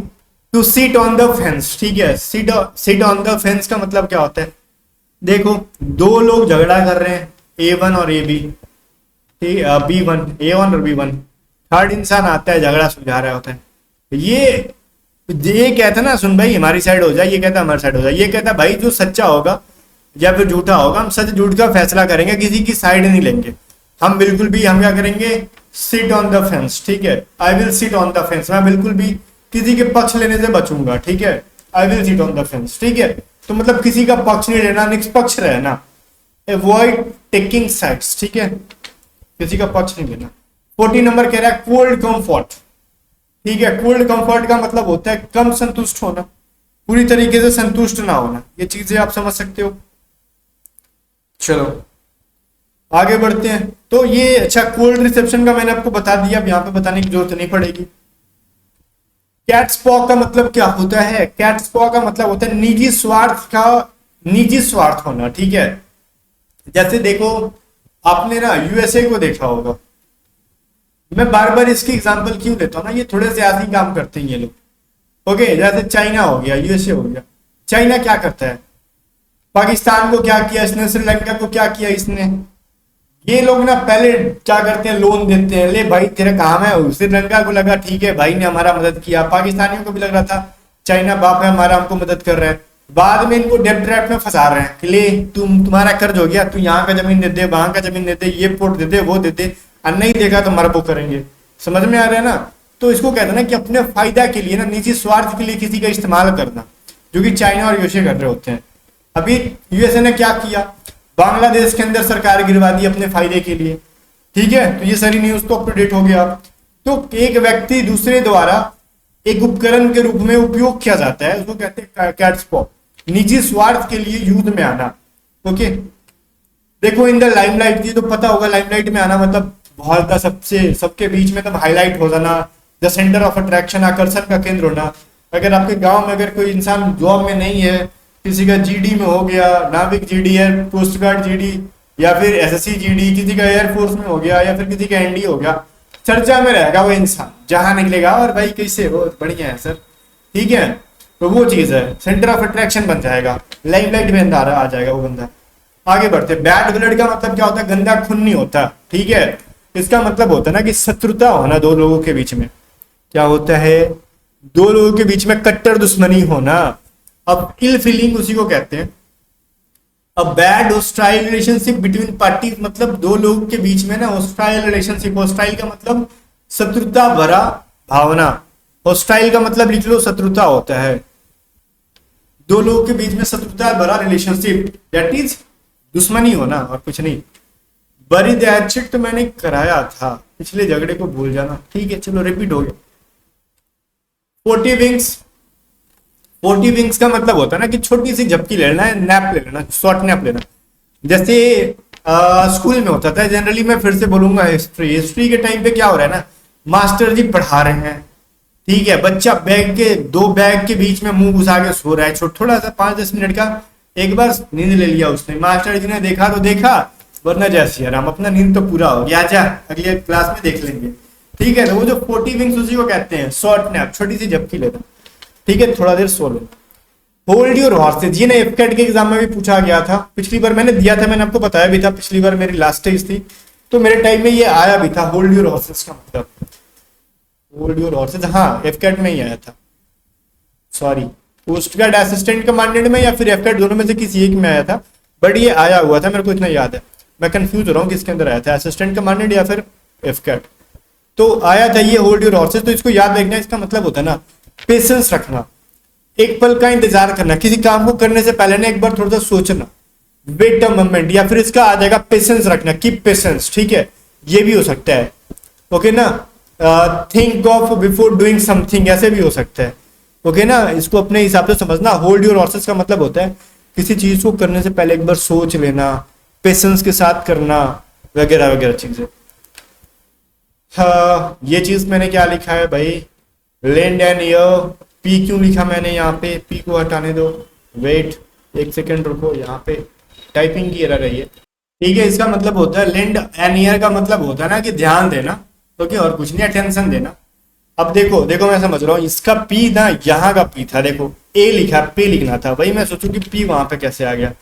to sit on the fence, ठीक है, सिट ऑन द फेंस का मतलब क्या होता है, देखो दो लोग झगड़ा कर रहे हैं, A1 और AB, B1, A1 और B1, थर्ड इंसान आता है झगड़ा सुलझा रहा होता है। ये कहता है ना सुन भाई हमारी साइड हो जाए, ये कहता है हमारी साइड हो जाए, ये कहता है भाई जो सच्चा होगा या फिर झूठा होगा हम सच झूठ का फैसला करेंगे, किसी की साइड नहीं लेंगे हम, बिल्कुल भी। हम क्या करेंगे, सिट ऑन द फेंस, ठीक है, I will sit on the fence, मैं बिल्कुल भी किसी के पक्ष लेने से बचूंगा, ठीक है, I will sit on the fence, ठीक है। तो मतलब किसी का पक्ष नहीं लेना, निष्पक्ष रहना, अवॉइड टेकिंग साइड्स, ठीक है, किसी का पक्ष नहीं लेना। 40 नंबर कह रहा है कोल्ड कंफर्ट, ठीक है, कोल्ड कंफर्ट का मतलब होता है कम संतुष्ट होना, पूरी तरीके से संतुष्ट ना होना, ये चीजें आप समझ सकते हो। चलो आगे बढ़ते हैं। तो ये अच्छा कोल्ड रिसेप्शन का मैंने आपको बता दिया, अब यहाँ पे बताने की जरूरत नहीं पड़ेगी। कैट्सपॉ का मतलब क्या होता है, कैट्सपॉ का मतलब होता है निजी स्वार्थ होना, ठीक है। जैसे देखो आपने ना यूएसए को देखा होगा, मैं बार बार इसकी एग्जांपल क्यों लेता हूं ना, ये थोड़े से ऐसे ही काम करते हैं ये लोग। ओके, जैसे चाइना हो गया, यूएसए हो गया। चाइना क्या करता है, पाकिस्तान को क्या किया इसने, श्रीलंका को क्या किया इसने, ये लोग ना पहले क्या करते हैं, लोन देते हैं, ले भाई तेरा काम है, श्रीलंका को लगा ठीक है भाई ने हमारा मदद किया, पाकिस्तानियों को भी लग रहा था चाइना बाप है हमारा, हमको मदद कर रहा है। बाद में इनको डेब्ट ट्रैप में फंसा रहे हैं कि ले तुम्हारा कर्ज हो गया, तू यहाँ का जमीन दे दे, वहां का जमीन दे दे, ये पोर्ट दे दे, वो दे दे, और नहीं देगा तो मरबो करेंगे। समझ में आ रहा है ना? तो इसको कहते हैं ना कि अपने फायदा के लिए ना, निजी स्वार्थ के लिए किसी का इस्तेमाल करना, जो कि चाइना और यूएसए कर रहे होते हैं। अभी यूएसए ने क्या किया, बांग्लादेश के अंदर सरकार गिरवा दी अपने फायदे के लिए। ठीक है, तो ये सारी न्यूज तो अप टू डेट हो गया। तो एक व्यक्ति दूसरे द्वारा एक उपकरण के रूप में उपयोग किया जाता है, उसको कहते हैं कैट्सपॉ, निजी स्वार्थ के लिए युद्ध में आना। ओके, देखो इन द लाइमलाइट, ये तो पता होगा लाइमलाइट में आना मतलब बहुत का सबसे सबके बीच में तब हाईलाइट हो जाना, द सेंटर ऑफ अट्रैक्शन, आकर्षण का केंद्र होना। अगर आपके गांव में अगर कोई इंसान जॉब में नहीं है, किसी का जीडी में हो गया, नाविक जीडी है, कोस्ट गार्ड जीडी, या फिर एसएससी जीडी, किसी का एयरफोर्स में हो गया, या फिर किसी का एनडी हो गया, चर्चा में रहेगा वो इंसान, जहां निकलेगा और भाई कैसे हो, बढ़िया है सर, ठीक है। तो वो चीज है, सेंटर ऑफ अट्रैक्शन बन जाएगा, लाइमलाइट में अंधारा आ जाएगा वो बंदा। आगे बढ़ते, बैड ब्लड का मतलब क्या होता है, गंदा खून नहीं होता। ठीक है, इसका मतलब होता है ना कि शत्रुता होना दो लोगों के बीच में। क्या होता है, दो लोगों के बीच में कट्टर दुश्मनी होना। अब इल फीलिंग उसी को कहते हैं। अब bad hostile relationship between parties, मतलब दो लोगों के बीच में ना होस्टाइल रिलेशनशिप। होस्टाइल का मतलब शत्रुता भरा भावना, होस्टाइल का मतलब लिख लो शत्रुता होता है। दो लोगों के बीच में शत्रुता भरा रिलेशनशिप, दैट इज दुश्मनी होना और कुछ नहीं। बरी दैट तो मैंने कराया था, पिछले झगड़े को भूल जाना। ठीक है, चलो रिपीट हो गया। 40 विंग्स, 40 विंग्स का मतलब होता है ना कि छोटी सी झपकी ले लेना है, नैप ले लेना, शॉर्ट नैप लेना। जैसे स्कूल में होता था जनरली, मैं फिर से बोलूंगा हिस्ट्री, हिस्ट्री के टाइम पे क्या हो रहा है ना, मास्टर जी पढ़ा रहे हैं, ठीक है, बच्चा बैग के दो बैग के बीच में मुंह घुसा के सो रहा है, थोड़ा सा 5-10 मिनट का, एक बार नींद ले लिया उसने, मास्टर जी ने देखा तो देखा, वरना जैसे यार हम अपना नींद तो पूरा हो गया, जा अगले क्लास में देख लेंगे। ठीक है, तो वो जो 40 विंग्स उसी को कहते हैं, शॉर्ट नैप, छोटी सी झपकी लेना। ठीक है, थोड़ा देर सो लो। होल्ड योर हॉर्सेज, ये ना एफकेट के एग्जाम में भी पूछा गया था, पिछली बार मैंने दिया था, मैंने आपको बताया भी था, पिछली बार मेरी लास्ट स्टेज थी तो मेरे टाइम में ये आया भी था, होल्ड योर हॉर्सेज का मतलब, होल्ड योर हॉर्सेज, हाँ एफकेट में ही आया था, sorry coast guard assistant commandant में या फिर एफकेट, दोनों में से किसी एक में आया था, बट ये आया हुआ था, मेरे को इतना याद है। मैं कंफ्यूज हो रहा हूँ किसके अंदर आया था, असिस्टेंट कमांडेंट या फिर एफकेट, तो आया था ये होल्ड योर हॉर्सेज। तो इसको याद रखना, इसका मतलब होता है ना पेशेंस रखना, एक पल का इंतजार करना, किसी काम को करने से पहले ना एक बार थोड़ा सा सोचना, वेट अ मोमेंट, या फिर इसका आ जाएगा पेशेंस रखना, कीप पेशेंस। ठीक है, ये भी हो सकता है, ओके ना, think of before doing something, ऐसे भी हो सकता है, ओके ना, इसको अपने हिसाब से समझना। होल्ड योर हॉर्सेस का मतलब होता है किसी चीज को करने से पहले एक बार सोच लेना, पेशेंस के साथ करना, वगैरह वगैरह चीजें। हाँ, ये चीज मैंने क्या लिखा है भाई, लैंड एंड ईयर, पी क्यों लिखा मैंने यहाँ पे, पी को हटाने दो, वेट एक सेकेंड रुको, यहाँ पे टाइपिंग की एरर है ये। ठीक है, इसका मतलब होता है लैंड एंड ईयर का मतलब होता है ना कि ध्यान देना, ओके, और कुछ नहीं, अटेंशन देना। अब देखो देखो मैं समझ रहा हूँ, इसका पी ना यहाँ का पी था, देखो ए लिखा, पे लिखना था, वही मैं सोचूं कि पी वहां पे कैसे आ गया,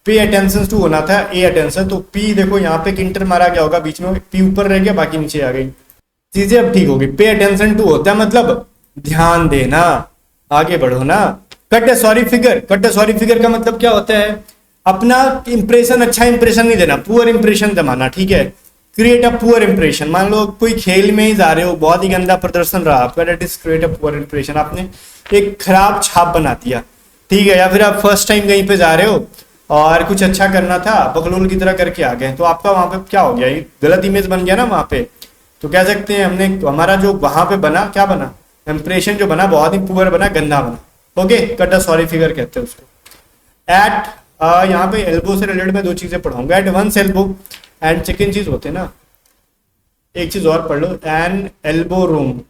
पे अटेंशन टू होना था, ए अटेंशन, तो पी देखो यहाँ पे इंटर मारा गया होगा बीच में, पी ऊपर रह गया, बाकी नीचे आ गई, चीजें अब ठीक होगी। पे अटेंशन टू होता है मतलब ध्यान देना, आगे बढ़ो ना। कट ए सॉरी फिगर, कट ए सॉरी फिगर का मतलब क्या होता है, अपना इंप्रेशन, अच्छा इंप्रेशन नहीं देना, पुअर इंप्रेशन जमाना। ठीक है, क्रिएट अ पुअर इंप्रेशन, मान लो कोई खेल में ही जा रहे हो, बहुत ही गंदा प्रदर्शन रहा आपका, that is create a poor impression, आपने एक खराब छाप बना दिया। ठीक है, या फिर आप फर्स्ट टाइम कहीं पे जा रहे हो और कुछ अच्छा करना था, बकलोल की तरह करके आ गए, तो आपका वहां पे क्या हो गया, ये गलत इमेज बन गया ना वहां पे, तो कह सकते हैं हमने, हमारा जो वहां पे बना, क्या बना, इंप्रेशन जो बना बहुत ही पुअर बना, गंदा बना। ओके, कट अ सॉरी फिगर कहते हैं उसको। एट, यहाँ पे एल्बो से रिलेटेड मैं दो चीजें पढ़ाऊंगा, at one's elbow and second चीज होते हैं ना, एक चीज और पढ़ लो, एन एल्बो रूम,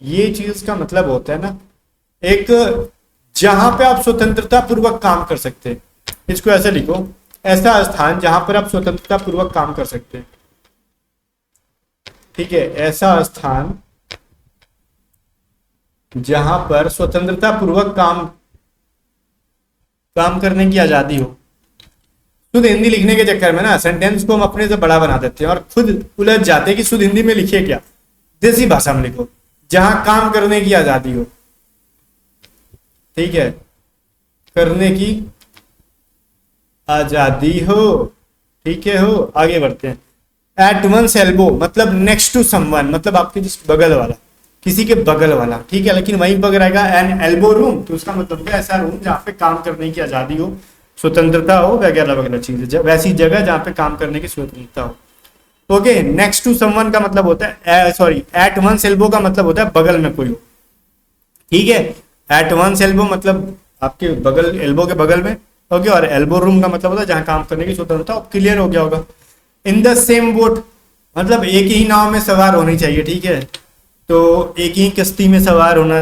ये चीज का मतलब होता है ना एक जहां पे आप स्वतंत्रता पूर्वक काम कर सकते हैं, इसको ऐसे लिखो, ऐसा स्थान जहां पर आप स्वतंत्रता पूर्वक काम कर सकते हैं। ठीक है, ऐसा स्थान जहां पर स्वतंत्रता पूर्वक काम करने की आजादी हो, शुद्ध हिंदी लिखने के चक्कर में ना सेंटेंस को हम अपने से बड़ा बना देते हैं और खुद उलझ जाते हैं कि शुद्ध हिंदी में लिखिए क्या, देसी भाषा में लिखो जहां काम करने की आजादी हो। ठीक है, करने की आजादी हो। ठीक है, हो आगे बढ़ते हैं। एट वंस एल्बो मतलब नेक्स्ट टू समवन, मतलब आपके जिस बगल वाला, किसी के बगल वाला। ठीक है, लेकिन वहीं पर रहेगा एन एल्बो रूम, तो उसका मतलब क्या, ऐसा रूम जहाँ पे काम करने की आजादी हो, स्वतंत्रता हो, वगैरह वगैरह चीजें, वैसी जगह जहाँ पे काम करने की स्वतंत्रता हो। ओके, नेक्स्ट टू समवन का मतलब होता है, सॉरी, एट वंस एल्बो का मतलब होता है बगल में कोई हो। ठीक है, एट वंस एल्बो मतलब आपके बगल, एल्बो के बगल में। ओके, और एल्बो रूम का मतलब होता है जहां काम करने की स्वतंत्रता। अब क्लियर हो गया होगा। इन द सेम बोट मतलब एक ही नाव में सवार होनी चाहिए। ठीक है, तो एक ही कश्ती में सवार होना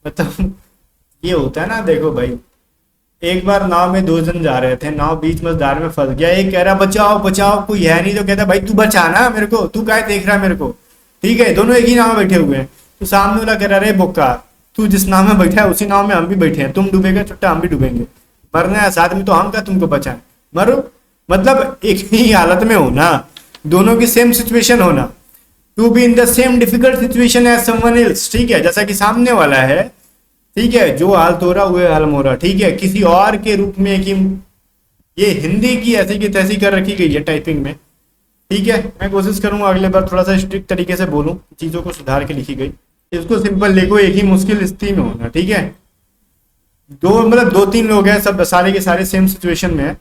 मतलब ये होता है ना, देखो भाई, एक बार नाव में दो जन जा रहे थे, नाव बीच मझधार में फंस गया, एक कह रहा बचाओ बचाओ, कोई है नहीं, तो कहता भाई तू बचाना मेरे को, तू क्या देख रहा है मेरे को। ठीक है, दोनों एक ही नाव में बैठे हुए हैं, तो सामने वाला कह रहा रे बोका, तू जिस नाव में बैठा है उसी नाव में हम भी बैठे हैं, तुम डूबेगा चुट्टा हम भी डूबेंगे, मरना है साथ में तो हम क्या तुमको बचाएं, मरो। मतलब एक ही हालत में होना, दोनों की सेम सिचुएशन होना, to be in the same difficult situation as someone else. ठीक है, जैसा कि सामने वाला है, ठीक है, जो हाल तोरा हुए हाल मोरा। ठीक है, किसी और के रूप में, कि ये हिंदी की ऐसी की तैसी कर रखी गई है टाइपिंग में। ठीक है, मैं कोशिश करूंगा अगले बार थोड़ा सा स्ट्रिक्ट तरीके से बोलूं, चीजों को सुधार के लिखी गई। इसको सिंपल लिखो, एक ही मुश्किल स्थिति में होना। ठीक है, दो मतलब दो तीन लोग हैं, सब सारे के सारे सेम सिचुएशन में है।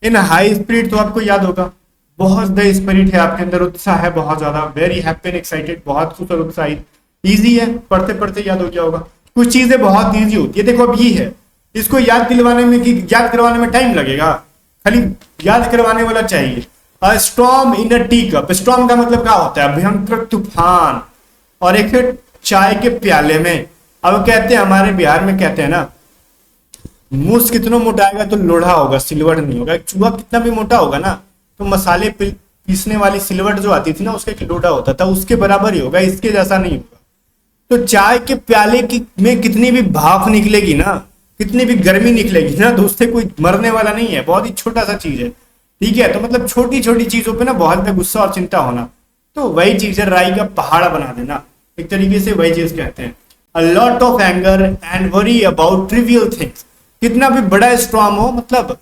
इन हाई स्पिरिट तो आपको याद होगा, बहुत द स्पिरिट है आपके अंदर, उत्साह है बहुत ज्यादा, वेरी हैप्पी एंड एक्साइटेड, बहुत खुश और उत्साहित। इजी है, पढ़ते पढ़ते याद हो गया होगा। कुछ चीजें बहुत इजी होती है, देखो अब ये है, इसको याद दिलवाने में, कि याद करवाने में टाइम लगेगा, खाली याद करवाने वाला चाहिए। अ स्टॉर्म इन अ टी कप, स्टॉर्म का मतलब क्या होता है, भयंकर तूफान, और एक चाय के प्याले में। अब कहते हैं हमारे बिहार में कहते हैं ना, मूस कितना मोटा आएगा तो लोढ़ा होगा, सिलवट नहीं होगा। चूहा कितना भी मोटा होगा ना, तो मसाले पीसने वाली सिलवट जो आती थी ना, उसका एक लोढ़ा होता था, उसके बराबर ही होगा, इसके जैसा नहीं होगा। तो चाय के प्याले की में कितनी भी भाप निकलेगी ना, कितनी भी गर्मी निकलेगी ना, तो उससे कोई मरने वाला नहीं है, बहुत ही छोटा सा चीज है। ठीक है, तो मतलब छोटी छोटी चीजों पे ना बहुत में गुस्सा और चिंता होना, तो वही चीज है, राई का पहाड़ बना देना, एक तरीके से वही चीज कहते हैं। A lot of anger and worry about trivial things, कितना भी बड़ा स्ट्रॉम हो, मतलब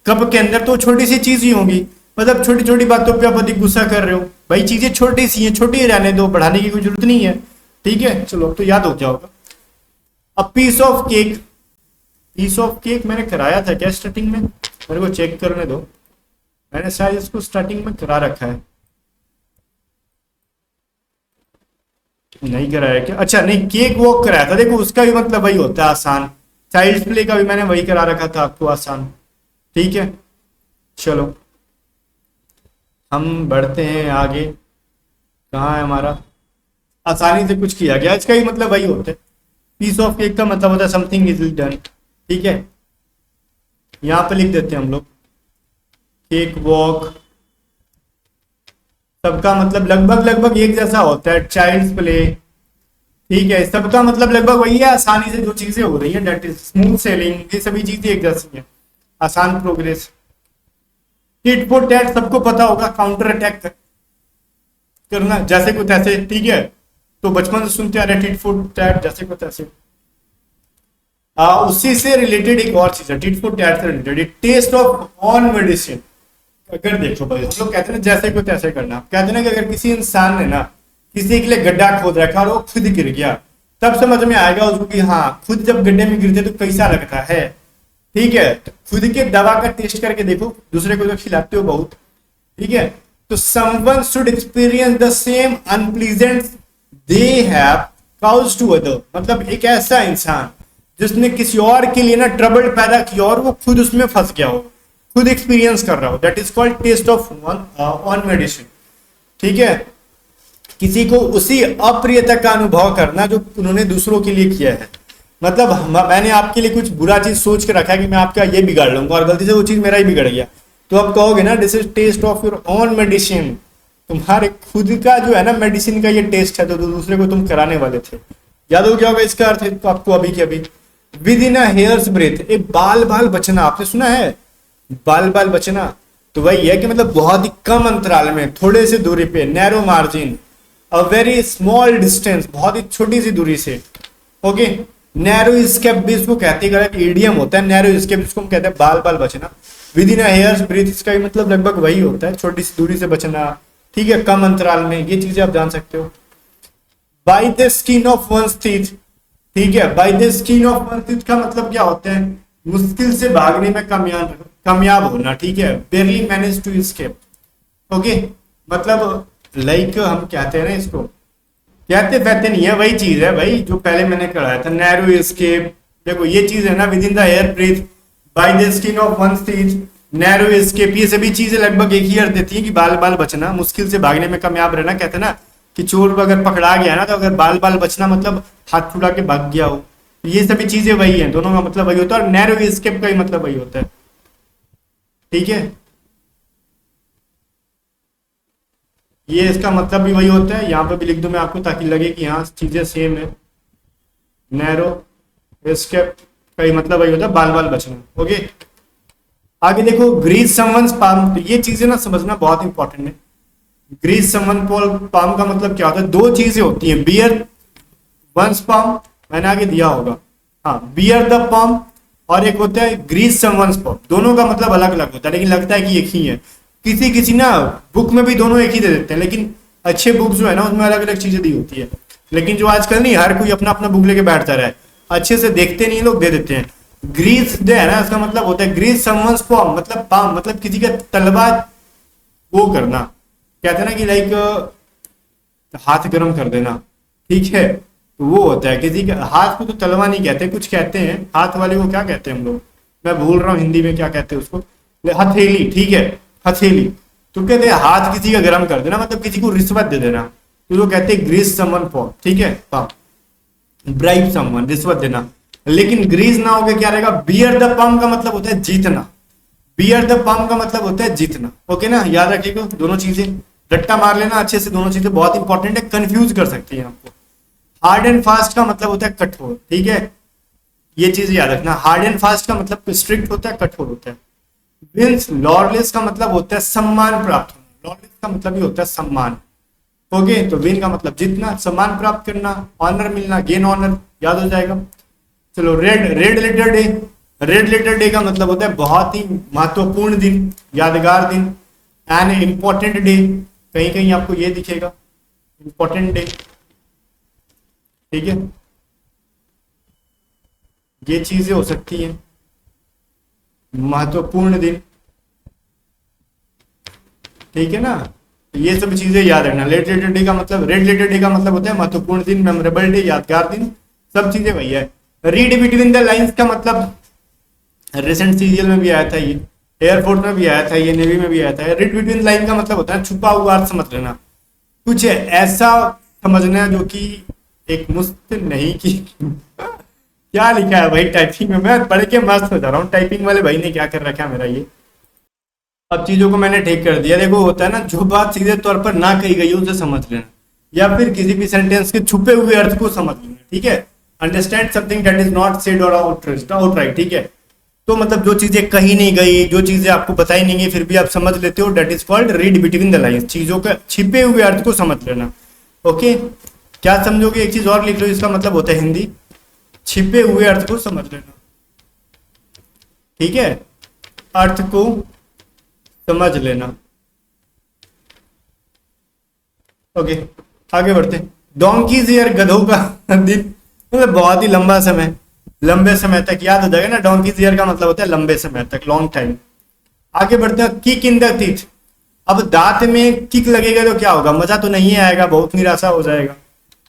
कप के अंदर तो छोटी सी चीज ही होगी, मतलब छोटी छोटी बातों पे आप अधिक गुस्सा कर रहे हो, भाई चीजें छोटी सी हैं, छोटी ही रहने दो, बढ़ाने की कोई जरूरत नहीं है। ठीक है, चलो तो याद हो जाओगा। अब piece of cake, piece of cake मैंने कराया था क्या स्टार्टिंग में, मेरे को चेक करने दो, मैंने शायद इसको स्टार्टिंग में करा रखा है, नहीं कराया क्या, अच्छा नहीं, केक वॉक कराया था, देखो उसका भी मतलब वही होता है आसान, चाइल्ड प्ले का भी मैंने वही करा रखा था आपको, आसान। ठीक है, चलो हम बढ़ते हैं आगे, कहाँ है हमारा, आसानी से कुछ किया गया, इसका ही मतलब वही होता है। पीस ऑफ केक का मतलब होता है समथिंग इज डन। ठीक है, यहाँ पे लिख देते हैं हम लोग, केक वॉक, सबका मतलब लगभग लगभग एक जैसा होता है, चाइल्ड्स प्ले। ठीक है, सबका मतलब लगभग वही है, आसानी से जो चीजें हो रही है, डेट इज स्मूथ सेलिंग, ये सभी चीजें एक जैसी है, आसान प्रोग्रेस। टिट फॉर टैट सबको पता होगा, काउंटर अटैक करना जैसे को तैसे। ठीक है, तो बचपन से सुनते आ रहे टिट फॉर टैट, जैसे को तैसे। उसी से रिलेटेड एक और चीज है, टिट फॉर टैट से related, taste of own medicine. अगर देखो भाई, हम लोग कहते हैं ना जैसे को तैसे करना, कहते हैं ना कि अगर किसी इंसान ने ना किसी के लिए गड्ढा खोद रखा और वो खुद गिर गया, तब समझ में आएगा उसको कि हाँ, खुद जब गड्ढे में गिरते तो कैसा लगता है। ठीक है, तो खुद के दवा का टेस्ट करके देखो, दूसरे को तो खिलाते हो बहुत। ठीक है, तो someone should experience the same unpleasant they have caused to other, मतलब एक ऐसा इंसान जिसने किसी और के लिए ना ट्रबल पैदा किया और वो खुद उसमें फंस गया हो, खुद एक्सपीरियंस कर रहा हो, that is called taste of own medicine. ठीक है, किसी को उसी अप्रियता का अनुभव करना जो उन्होंने दूसरों के लिए किया है, मतलब मैंने आपके लिए कुछ बुरा चीज सोच के रखा है कि मैं आपका ये बिगाड़ लूंगा, और गलती से वो चीज मेरा ही बिगड़ गया, तो आप कहोगे ना this is taste of your own medicine, तुम्हारे खुद का जो है ना मेडिसिन का ये टेस्ट है, तो दूसरे को तुम कराने वाले थे। याद हो गया होगा इसका अर्थ तो आपको अभी के अभी। Within a hair's breadth, एक बाल बाल बचना, आपने सुना है बाल बाल बचना तो वही है कि मतलब बहुत ही कम अंतराल में, थोड़े से दूरी पे, narrow margin, a very small distance, बहुत ही छोटी सी दूरी से। ओके, नैरो स्केप भी इसको कहते हैं, एक ईडियम होता है नैरो स्केप, जिसको हम कहते हैं बाल बाल बचना। विद इन हेयर्स ब्रीथ, इसका भी मतलब लगभग वही होता है, छोटी सी दूरी से बचना, ठीक है, कम अंतराल में, ये चीजें आप जान सकते हो। By the skin of one's teeth, ठीक है, by the skin of one's teeth का मतलब क्या होता है, मुश्किल से भागने में कामयाब होना, ठीक है, barely manage to escape. Okay, मतलब लाइक हम कहते हैं ना इसको, कहते वैसे नहीं है, वही चीज है भाई जो पहले मैंने कराया था, नैरो एस्केप। देखो ये चीज है ना, within the hair breath, by the skin of one's teeth, narrow escape, ये सभी चीजें लगभग एक ही अर्थ देती है कि बाल बाल बचना, मुश्किल से भागने में कामयाब रहना। कहते हैं ना कि चोर अगर पकड़ा गया ना, तो अगर बाल बाल बचना मतलब हाथ छुड़ा के भाग गया हो, तो ये सभी चीजें वही है, दोनों का मतलब वही होता है, और नैरो एस्केप का ही मतलब वही होता है, ठीक है। ये इसका मतलब भी वही होता है, यहाँ पे भी लिख दूं मैं आपको ताकि लगे कि हाँ चीजें सेम है। नैरो एस्केप का ही मतलब वही होता है, बाल बाल बचना। ओके, आगे देखो, ग्रीस समवन्स पाम, तो ये चीजें ना समझना बहुत इंपॉर्टेंट है। ग्रीस समवन पाम का मतलब क्या होता है, दो चीजें होती हैं, बियर वंस पाम, मैंने आगे दिया होगा, हाँ, बियर द पाम, और एक होता है ग्रीस समवन्स पाम। दोनों का मतलब अलग अलग होता है, लेकिन लगता है कि एक ही है। किसी किसी ना बुक में भी दोनों एक ही दे देते हैं, लेकिन अच्छे बुक जो है ना उसमें अलग अलग चीजें दी होती है। लेकिन जो आजकल नहीं, हर कोई अपना अपना बुक लेके बैठता रहा है, अच्छे से देखते नहीं लोग, दे देते हैं। ग्रीस जो है ना, इसका मतलब होता है ग्रीस समवन्स पाम, मतलब पाम मतलब किसी का तलवा वो करना, कहते हैं ना कि लाइक हाथ गर्म कर देना, ठीक है, तो वो होता है किसी का। हाथ को तो तलवा नहीं कहते, कुछ कहते हैं हाथ वाले को, क्या कहते हैं हम लोग, मैं भूल रहा हूँ हिंदी में क्या कहते हैं उसको, हथेली, ठीक है, हथेली। तो कहते हैं हाथ किसी का गर्म कर देना, मतलब किसी को रिश्वत दे देना, तो वो कहते हैं ग्रीस समवन फॉर, ठीक है, ब्राइब समवन, रिश्वत देना। लेकिन ग्रीस ना होकर क्या रहेगा, बियर द पम का मतलब होता है जीतना, बियर द पम का मतलब होता है जीतना। ओके ना, याद रखिएगा दोनों चीजें, रट्टा मार लेना अच्छे से, दोनों चीजें बहुत इंपॉर्टेंट है, कंफ्यूज कर सकती है आपको। हार्ड एंड फास्ट का मतलब होता है कठोर, ठीक है, ये चीज याद रखना। हार्ड एंड फास्ट का मतलब स्ट्रिक्ट होता है, कठोर होता है। विंस लॉर्डलेस का मतलब होता है सम्मान प्राप्त होना, लॉर्डलेस का मतलब ही होता है सम्मान। ओके, तो विन का मतलब जीतना, सम्मान प्राप्त करना, ऑनर मिलना, गेन ऑनर, याद हो जाएगा। चलो, red red letter day, red letter day का मतलब होता है बहुत ही महत्वपूर्ण दिन, यादगार दिन, एन इंपॉर्टेंट डे, कहीं कहीं आपको ये दिखेगा इंपॉर्टेंट डे, ठीक है, ये चीजें हो सकती हैं, महत्वपूर्ण दिन, ठीक है ना, तो ये सब चीजें याद रखना। रेड लेटर डे का मतलब, रेड लेटर डे का मतलब होता है महत्वपूर्ण दिन, मेमोरेबल डे, यादगार दिन, सब चीजें वही है। रीड बिटवीन द लाइंस का मतलब रिसेंट सीरियल में भी आया था, ये एयरफोर्स में भी आया था, ये नेवी में भी आया था। रीड बिटवीन लाइन का मतलब होता है छुपा हुआ अर्थ समझ लेना, कुछ ऐसा समझना जो कि एक मुस्त नहीं की क्या लिखा है भाई टाइपिंग में, मैं पढ़ के मस्त हो जा रहा हूँ, टाइपिंग वाले भाई ने क्या कर रखा है मेरा ये। अब चीजों को मैंने ठीक कर दिया। देखो होता है ना, जो बात सीधे तौर पर ना कही गई उसे समझ लेना, या फिर किसी भी सेंटेंस के छुपे हुए अर्थ को समझ लेना, ठीक है। Understand something that is not said और आउटराइट, ठीक है। तो मतलब जो चीजें कही नहीं गई, जो चीजें आपको बताई नहीं गई, फिर भी आप समझ लेते हो, that is called read between the lines, चीजों का छिपे हुए अर्थ को समझ लेना। ओके, क्या समझोगे, एक चीज और लिख लो, इसका मतलब होता है हिंदी, छिपे हुए अर्थ को समझ लेना, ठीक है, अर्थ को समझ लेना। ओके, आगे बढ़ते। डोंकीज ईयर, गधों का दिन, मतलब बहुत ही लंबा समय, लंबे समय तक, याद हो जाएगा ना, डोंकीज ईयर का मतलब होता है लंबे समय तक, लॉन्ग टाइम। आगे बढ़ते हैं, किक इन द टीथ। अब दांत में किक लगेगा तो क्या होगा, मजा तो नहीं आएगा, बहुत निराशा हो जाएगा,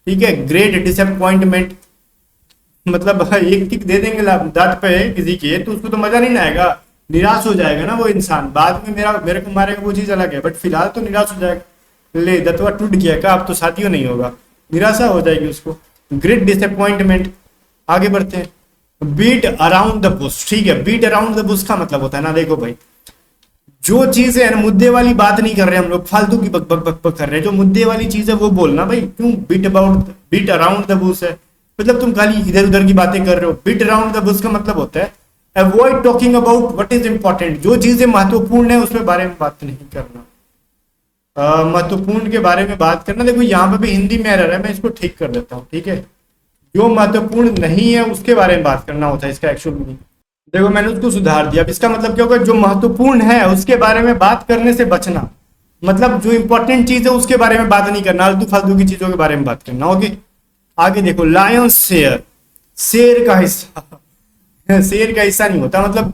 ठीक है। ग्रेट डिसअपॉइंटमेंट, मतलब एक किक दे देंगे दांत पे किसी के, तो उसको तो मजा नहीं आएगा, निराश हो जाएगा ना वो इंसान, बाद में मेरे को मारेगा वो चीज अलग है, बट फिलहाल तो निराश हो जाएगा, ले दतवा टूट गया का, अब तो शादियों नहीं होगा, निराशा हो जाएगी उसको, ग्रेट डिसअपॉइंटमेंट। आगे बढ़ते हैं, बीट अराउंड द बुश, ठीक है, बीट अराउंड द बुश का मतलब होता है ना, देखो भाई, जो चीज है ना, मुद्दे वाली बात नहीं कर रहे हम लोग, फालतू की बक बक बक बक कर रहे हैं, जो मुद्दे वाली चीज है वो बोलना भाई, क्यों बीट अराउंड द बुश है, मतलब तुम खाली इधर उधर की बातें कर रहे हो। बीट अराउंड द बुश का मतलब होता है avoid talking about what is important, जो चीजें महत्वपूर्ण है उसके बारे में बात नहीं करना। महत्वपूर्ण के बारे में बात करना, देखो यहाँ पे भी हिंदी में एरर है, मैं इसको ठीक कर देता हूँ, ठीक है। जो महत्वपूर्ण नहीं है उसके बारे में बात करना होता है इसका एक्चुअल मीनिंग। देखो मैंने उसको सुधार दिया। अब इसका मतलब क्या होगा, जो महत्वपूर्ण है उसके बारे में बात करने से बचना, मतलब जो इंपॉर्टेंट चीज है उसके बारे में बात नहीं करना, आलतू फालतू की चीजों के बारे में बात करना। ओके, आगे देखो, लायन शेयर, शेर का हिस्सा शेर का हिस्सा नहीं होता, मतलब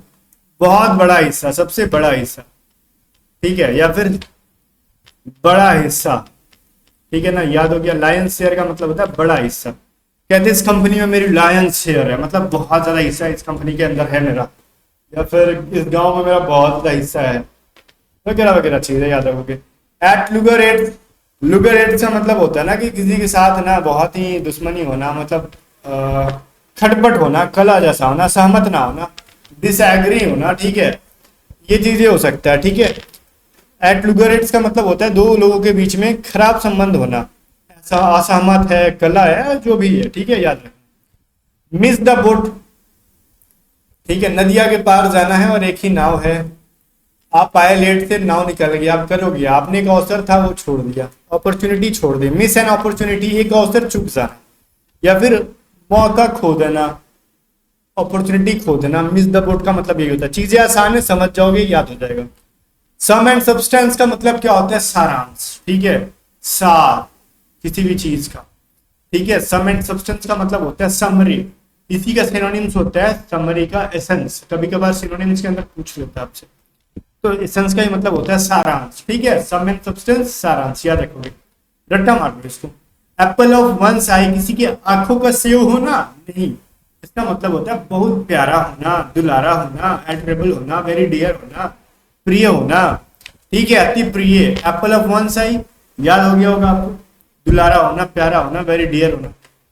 बहुत बड़ा हिस्सा, सबसे बड़ा हिस्सा, ठीक है, या फिर बड़ा हिस्सा, ठीक है ना, याद हो गया। लायन शेयर का मतलब होता है बड़ा हिस्सा। कहते हैं इस कंपनी में मेरी लायन शेयर है, मतलब बहुत ज्यादा हिस्सा इस कंपनी के अंदर है मेरा, या फिर इस गांव में मेरा बहुत ज्यादा हिस्सा है, वगैरह वगैरह चीजें याद रखोगे। एट लुगरेट, लुगरेट का मतलब होता है ना कि किसी के साथ ना बहुत ही दुश्मनी होना, मतलब खटपट होना, कला जैसा होना, सहमत ना होना, डिसएग्री होना, ठीक है, ये चीजें हो सकता है, ठीक है। एट लुगरेट्स का मतलब होता है दो लोगों के बीच में खराब संबंध होना, ऐसा असहमत है, कला है, जो भी है, ठीक है, याद रखना। मिस द बोट, ठीक है, नदिया के पार जाना है और एक ही नाव है, आप आए लेट से, नाव निकल गई, आप करोगे, आपने एक अवसर था वो छोड़ दिया, अपॉर्चुनिटी छोड़ दी, मिस एन अपॉर्चुनिटी, एक अवसर चूक जाना, या फिर मौका खो देना, अपॉर्चुनिटी खो देना। मिस द बोट का मतलब यही होता है, चीजें आसान है, समझ जाओगे, याद हो जाएगा। सम एंड सब्सटेंस का मतलब क्या होता है, सारांश, ठीक है, सार किसी भी चीज का, ठीक है। सम एंड सब्सटेंस का मतलब होता है समरी, इसी का सिनोनिम्स होता है समरी का एसेंस, कभी कभार सिनोनिम्स के अंदर पूछ लेता है आपसे, तो एसेंस का ही मतलब होता है सारांश, ठीक है। सम एंड सब्सटेंस, सारांश, याद रखोगे, रट्टा मार लो इसको। एप्पल ऑफ वंस आई, किसी की आंखों का सेव होना नहीं, इसका मतलब होता है बहुत प्यारा होना, दुलारा होना, एडरेबल होना, वेरी डियर होना, प्रिय होना, ठीक है, अति प्रिय। एप्पल ऑफ वंस आई याद हो गया होगा आपको, दुलारा होना, प्यारा होना, वेरी डियर होना।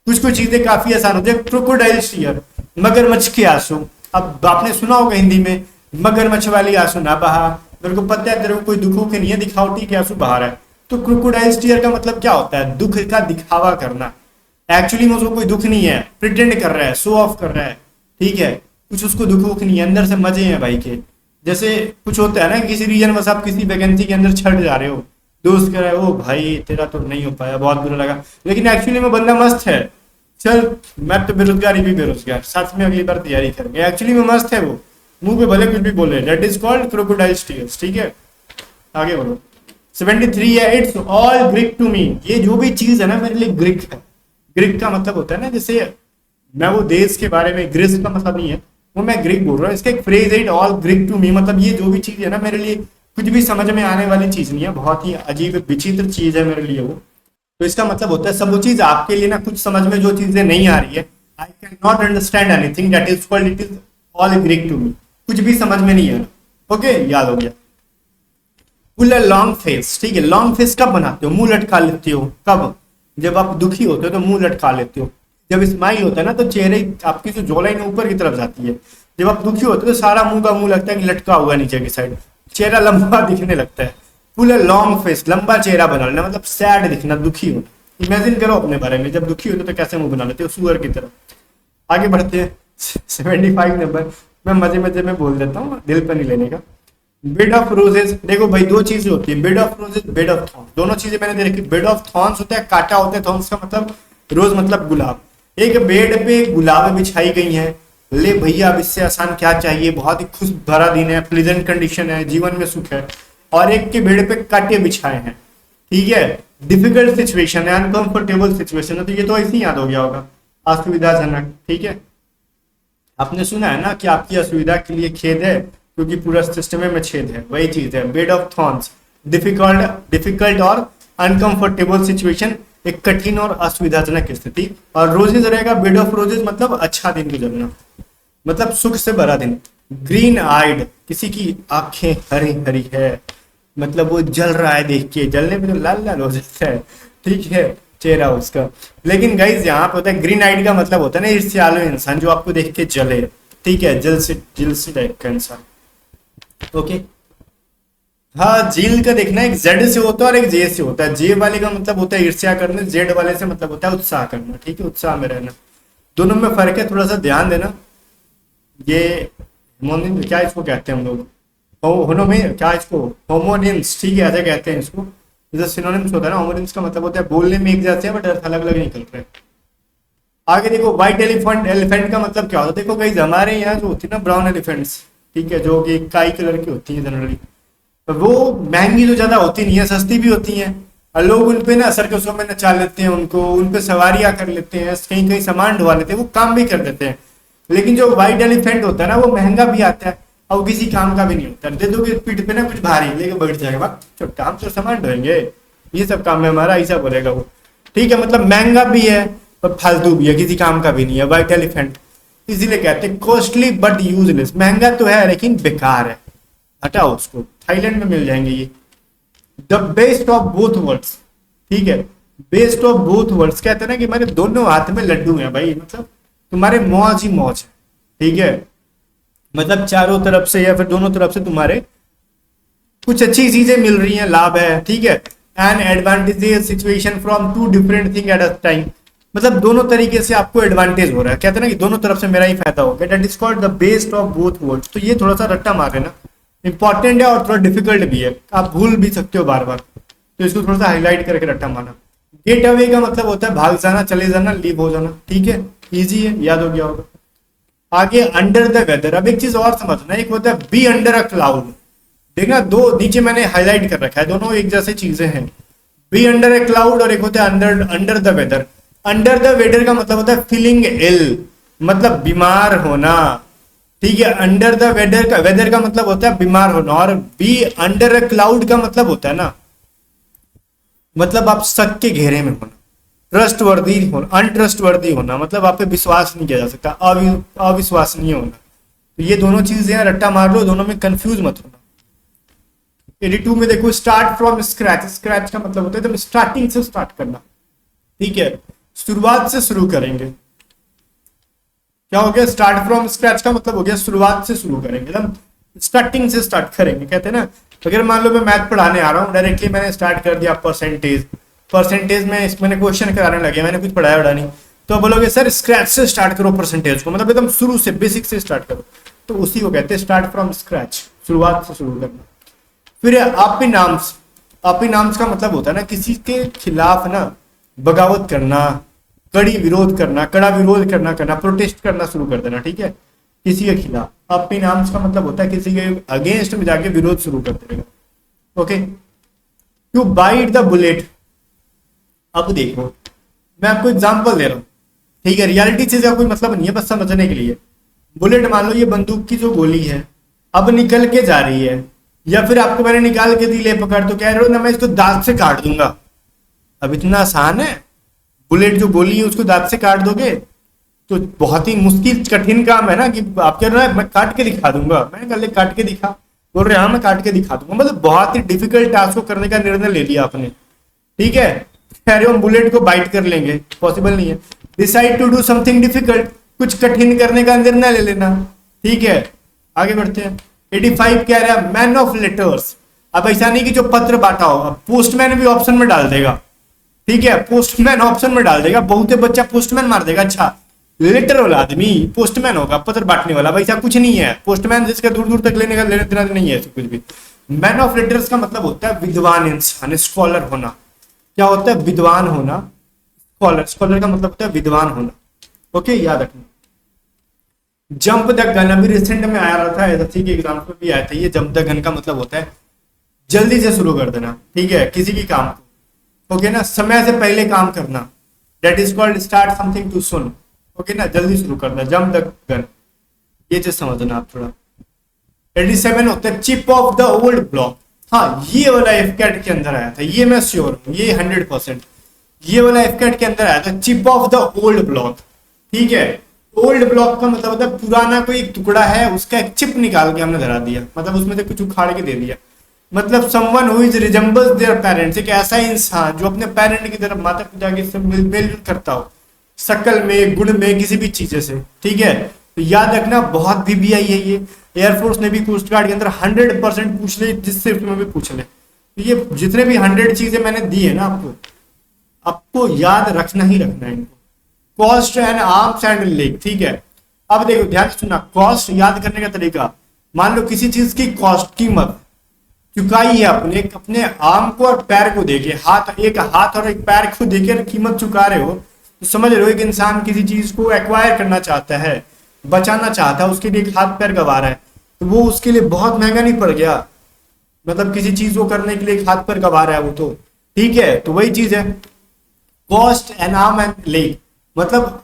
कुछ कुछ चीजें काफी आसान होती है। क्रोकोडाइल टीयर, मगरमच्छ के आंसू, अब आपने सुना होगा हिंदी में, मगरमच्छ वाली आंसू ना बहा, मेरे को पता है तेरे को कोई दुखों के नहीं है, दिखावटी के आंसू बहा रहा है। तो क्रोकोडाइल टीयर का मतलब क्या होता है, दुख का दिखावा करना, एक्चुअली में उसको कोई दुख नहीं है, प्रिटेंड कर रहा है, शो ऑफ कर रहा है, ठीक है, कुछ उसको दुख वुख नहीं है, अंदर से मजे हैं भाई के। जैसे कुछ होता है ना, किसी रीजन में आप किसी वैकेंसी के अंदर छट जा रहे हो, दोस्त कह रहा है ओ भाई तेरा तो नहीं हो पाया, बहुत बुरा लगा, लेकिन एक्चुअली में बंदा मस्त है, चल मैं तो बेरोजगार, ही भी बेरोजगार, साथ में अगली बार तैयारी करेंगे, एक्चुअली में मस्त है वो, मुंह पे भले कुछ भी बोले, that is called crocodile tears, ठीक है। आगे बोलो। 73 है, it's all Greek to me, ये जो भी चीज है ना मेरे लिए ग्रीक है। ग्रीक का मतलब होता है ना, जैसे मैं वो देश के बारे में, ग्रीस का मतलब नहीं है वो, मैं ग्रीक बोल रहा हूँ, इसका एक फ्रेज है, ऑल ग्रीक टू मी, मतलब ये जो भी चीज है ना मेरे लिए कुछ भी समझ में आने वाली चीज नहीं है, बहुत ही अजीब विचित्र चीज है मेरे लिए वो। तो इसका मतलब होता है सब वो चीज आपके लिए ना, कुछ समझ में जो चीजें नहीं आ रही है, I can not understand anything, that is called it is all Greek to me, कुछ भी समझ में नहीं है। ओके, याद हो गया। पुल अ लॉन्ग फेस, ठीक है, लॉन्ग फेस कब बनाते हो, मुंह लटका लेते हो, कब, जब आप दुखी होते हो तो मुंह लटका लेते हो, जब स्माइल होता है ना तो चेहरे आपकी जो जॉलाइन ऊपर की तरफ जाती है, जब आप दुखी होते हो तो सारा मुंह का मुंह लगता है कि लटका हुआ नीचे की साइड, चेहरा लंबा दिखने लगता है। पुल अ लॉन्ग फेस, लंबा चेहरा बना लेना, मतलब सैड दिखना, दुखी होना। इमेजिन करो अपने बारे में, जब दुखी होते हो तो कैसे मुंह बना लेते हो, सुअर की तरह। आगे बढ़ते हैं। 75 नंबर, मैं मजे मजे में बोल देता हूँ, दिल पर नहीं लेने का। बेड ऑफ रोजेस, देखो भाई दो चीजें होती है, bed of roses, bed of thorns, दोनों चीजें मैंने देखी। बेड ऑफ थॉर्न्स होता है कांटा होता है, थॉर्न्स का मतलब रोज मतलब गुलाब। एक बेड पे गुलाब बिछाई गई है, ले भैया अब इससे आसान क्या चाहिए, बहुत ही खुश भरा दिन है, प्लीजेंट कंडीशन है, जीवन में सुख है। और एक के बेड पे कांटे बिछाए हैं, ठीक है, डिफिकल्ट सिचुएशन है, अनकंफर्टेबल सिचुएशन है, तो ये तो ऐसे ही याद हो गया होगा, असुविधाजनक, ठीक है। आपने सुना है ना कि आपकी असुविधा के लिए खेद है क्योंकि पूरा सिस्टम में छेद है, वही चीज है बेड ऑफ थॉर्न्स, डिफिकल्ट और अनकंफर्टेबल सिचुएशन, एक कठिन और असुविधाजनक स्थिति। और रोजेज रहेगा, बेड ऑफ रोजेज मतलब अच्छा दिन गुजरना, मतलब सुख से भरा दिन। ग्रीन आइड, किसी की आंखें हरी हरी है, मतलब वो जल रहा है, देख के जलने पे तो लाल लाल हो जाता है, ठीक है, चेहरा उसका। लेकिन गाइज यहाँ पे होता है ग्रीन आइड का मतलब होता है ना ईर्ष्यालु इंसान, जो आपको देख के जले, ठीक है, जल से टाइप का इंसान। ओके, हाँ, झील का देखना, एक जेड से होता है और एक जे से होता है। जे वाले का मतलब होता है ईर्ष्या करना, जेड वाले से मतलब होता है उत्साह करना, ठीक है, उत्साह में रहना। दोनों में फर्क है, थोड़ा सा ध्यान देना। ये होमोनिन क्या इसको कहते हैं हम लोग, होनो में क्या इसको, होमोनिम्स, ठीक है ऐसे कहते हैं इसको। जैसे सिनोनिम्स होता है ना, होमोनिम्स का मतलब होता है बोलने में एक जैसे हैं बट अर्थ अलग अलग निकल रहे हैं। आगे देखो व्हाइट एलिफेंट, एलिफेंट का मतलब क्या होता है, देखो कई हमारे यहाँ जो होती है ना ब्राउन एलिफेंट्स, ठीक है, जो कि काई कलर की होती है जनरली, तो वो महंगी तो ज्यादा होती नहीं है, सस्ती भी होती हैं, और लोग उन पे ना सर्कसों में नचा लेते हैं उनको, उन पे सवारियां कर लेते हैं, कहीं कहीं सामान ढुआ लेते हैं, वो काम भी कर देते हैं। लेकिन जो व्हाइट एलिफेंट होता है ना वो महंगा भी आता है और वो किसी काम का भी नहीं होता। दे दोगे पीठ पे ना कुछ भारी लेके बैठ जाएगा, बात तो काम तो सामान ढोएंगे, ये सब काम है हमारा, ऐसा बोलेगा वो, ठीक है, मतलब महंगा भी है और फालतू भी है, किसी काम का भी नहीं है व्हाइट एलिफेंट, इसीलिए कहते हैं कॉस्टली बट यूजलेस। महंगा तो है लेकिन बेकार है, हटाओ उसको, थाईलैंड में मिल जाएंगे ये। The best of both worlds, ठीक है, बेस्ट ऑफ बोथ वर्ल्ड्स कहते हैं ना कि हमारे दोनों हाथ में लड्डू हैं भाई, मतलब तुम्हारे मौज ही मौज है, ठीक है, मतलब चारों तरफ से या फिर दोनों तरफ से तुम्हारे कुछ अच्छी चीजें मिल रही हैं, लाभ है, ठीक है। An advantages situation from two different thing at a time, मतलब दोनों तरीके से आपको एडवांटेज हो रहा है, कहते हैं ना कि दोनों तरफ से मेरा ही फायदा हो गया, that is called the best of both worlds. तो ये थोड़ा सा रट्टा मार है ना, इंपॉर्टेंट है और थोड़ा डिफिकल्ट भी है, आप भूल भी सकते हो बार बार, तो इसको थोड़ा सा हाईलाइट करके रट्टा मारना। गेट अवे का मतलब होता है भाग जाना, चले जाना, लीव हो जाना, ठीक है, इजी है, याद हो गया होगा। आगे अंडर द वेदर, अब एक चीज और समझना, एक होता है बी अंडर अ क्लाउड, देखना दो नीचे मैंने हाईलाइट कर रखा है, दोनों एक जैसे चीजें हैं, बी अंडर ए क्लाउड और एक होता है under under the weather. Under the weather का मतलब होता है फीलिंग इल, मतलब बीमार होना, ठीक है, अंडर द वेदर का मतलब होता है बीमार होना, और बी अंडर ए क्लाउड का मतलब होता है ना, मतलब आप शक के घेरे में होना, ट्रस्ट वर्दी होना, अनट्रस्ट वर्दी होना, मतलब आप पे विश्वास नहीं किया जा सकता, अविश्वसनीय होना। तो ये दोनों चीजें हैं, रट्टा मार लो, दोनों में कंफ्यूज मत होना। 82 में देखो स्टार्ट फ्रॉम स्क्रैच, स्क्रैच का मतलब होता है एकदम स्टार्टिंग से स्टार्ट करना, ठीक है, शुरुआत से शुरू करेंगे। क्या हो गया, स्टार्ट फ्रॉम स्क्रैच का मतलब हो गया शुरुआत से शुरू करेंगे, एकदम स्टार्टिंग से स्टार्ट करेंगे। कहते हैं ना, अगर मान लो मैं मैथ पढ़ाने आ रहा हूँ, डायरेक्टली मैंने स्टार्ट कर दिया परसेंटेज, परसेंटेज में मैंने क्वेश्चन कराने लगे, मैंने कुछ पढ़ाया उड़ा नहीं, तो बोलोगे सर स्क्रैच से स्टार्ट करो परसेंटेज को, मतलब एकदम शुरू से बेसिक से स्टार्ट करो, तो उसी को कहते हैं स्टार्ट फ्रॉम स्क्रैच, शुरुआत से शुरू करना। फिर अपिनाम्स, अपिनाम्स का मतलब होता है ना किसी के खिलाफ ना बगावत करना, कड़ी विरोध करना, कड़ा विरोध करना, प्रोटेस्ट करना शुरू कर देना, ठीक है, किसी के खिलाफ। अपिनाम्स का मतलब होता है किसी के अगेंस्ट में जाके विरोध शुरू कर देगा, okay. To bite the bullet, अब देखो मैं आपको एग्जांपल दे रहा हूँ, ठीक है, रियलिटी चीज का कोई मतलब नहीं है, बस समझने के लिए। बुलेट मान लो ये बंदूक की जो गोली है अब निकल के जा रही है, या फिर आपको मैंने निकाल के दी, ले पकड़, तो कह रहे हो ना मैं इसको दांत से काट दूंगा, अब इतना आसान है, बुलेट जो गोली है उसको दांत से काट दोगे तो बहुत ही मुश्किल कठिन काम है ना, कि आप कह रहे हो मैं काट के दिखा दूंगा, मैंने कहा ले काट के दिखा, बोल रहे हाँ मैं काट के दिखा दूंगा, मतलब बहुत ही डिफिकल्ट टास्क को करने का निर्णय ले लिया आपने, ठीक है, कह रहे हो हम बुलेट को बाइट कर लेंगे, पॉसिबल नहीं है। Decide to do something difficult, कुछ कठिन करने का निर्णय ले लेना, ठीक है, आगे बढ़ते हैं। 85 कह रहा है मैन ऑफ लेटर्स, अब ऐसा नहीं कि जो पत्र बांटा हो, अब पोस्टमैन भी ऑप्शन में डाल देगा, ठीक है, पोस्टमैन ऑप्शन में डाल देगा, बहुत बच्चा पोस्टमैन मार देगा, अच्छा लेटर वाला आदमी पोस्टमैन होगा, पत्र बांटने वाला, वैसा कुछ नहीं है, पोस्टमैन जिसका दूर दूर तक लेने का लेना देना नहीं है कुछ भी। मैन ऑफ लेटर्स का मतलब होता है विद्वान इंसान, स्कॉलर होना। क्या होता है, विद्वान होना, स्कॉलर, स्कॉलर का मतलब होता है विद्वान होना, ओके, याद रखना। जंप द गन, अभी रिसेंट में आया रहा था, एसएससी के एग्जाम में भी आया था ये, जंप द गन का मतलब होता है जल्दी से शुरू कर देना, ठीक है, किसी की काम को, ओके ना, समय से पहले काम करना, that is called start something too soon, okay ना, जल्दी शुरू करना, जंप द गन, ये चीज समझना आप थोड़ा। 87 होता है chip off the old block, हाँ ये वाला एफकेट के अंदर आया था, ये मैं श्योर हूँ, ये 100%, ये वाला एफकेट के अंदर आया था, chip off the old block, ठीक है। ओल्ड ब्लॉक का मतलब होता है पुराना कोई एक टुकड़ा है, उसका एक चिप निकाल के हमने धरा दिया, मतलब उसमें से कुछ उखाड़ के दे दिया, मतलब someone who is resembles their parents, एक ऐसा इंसान जो अपने पेरेंट की तरफ, माता पिता के मेल करता हो, शकल में, गुण में, किसी भी चीजें से, ठीक है। तो याद रखना बहुत VBI है ये, एयरफोर्स ने भी कोस्ट गार्ड के अंदर 100% पूछ ले, जिससे उसमें भी पूछ ले, तो ये जितने भी 100 चीजें मैंने दी है ना आपको याद रखना ही रखना है इनको। Cost and arms and leg, ठीक है, अब देखो ध्यान से सुनना, कॉस्ट याद करने का तरीका, मान लो किसी चीज की कॉस्ट, कीमत चुकाई है अपने अपने आर्म को और पैर को देके, एक हाथ और एक पैर को देके कीमत चुका रहे हो, तो समझ रहे हो एक इंसान किसी चीज को एक्वायर करना चाहता है, बचाना चाहता है, उसके लिए एक हाथ पैर गंवा रहा है, तो वो उसके लिए बहुत महंगा नहीं पड़ गया, मतलब किसी चीज को करने के लिए एक हाथ पैर गंवा रहा है वो, तो ठीक है। तो वही चीज है, cost N arm and leg, मतलब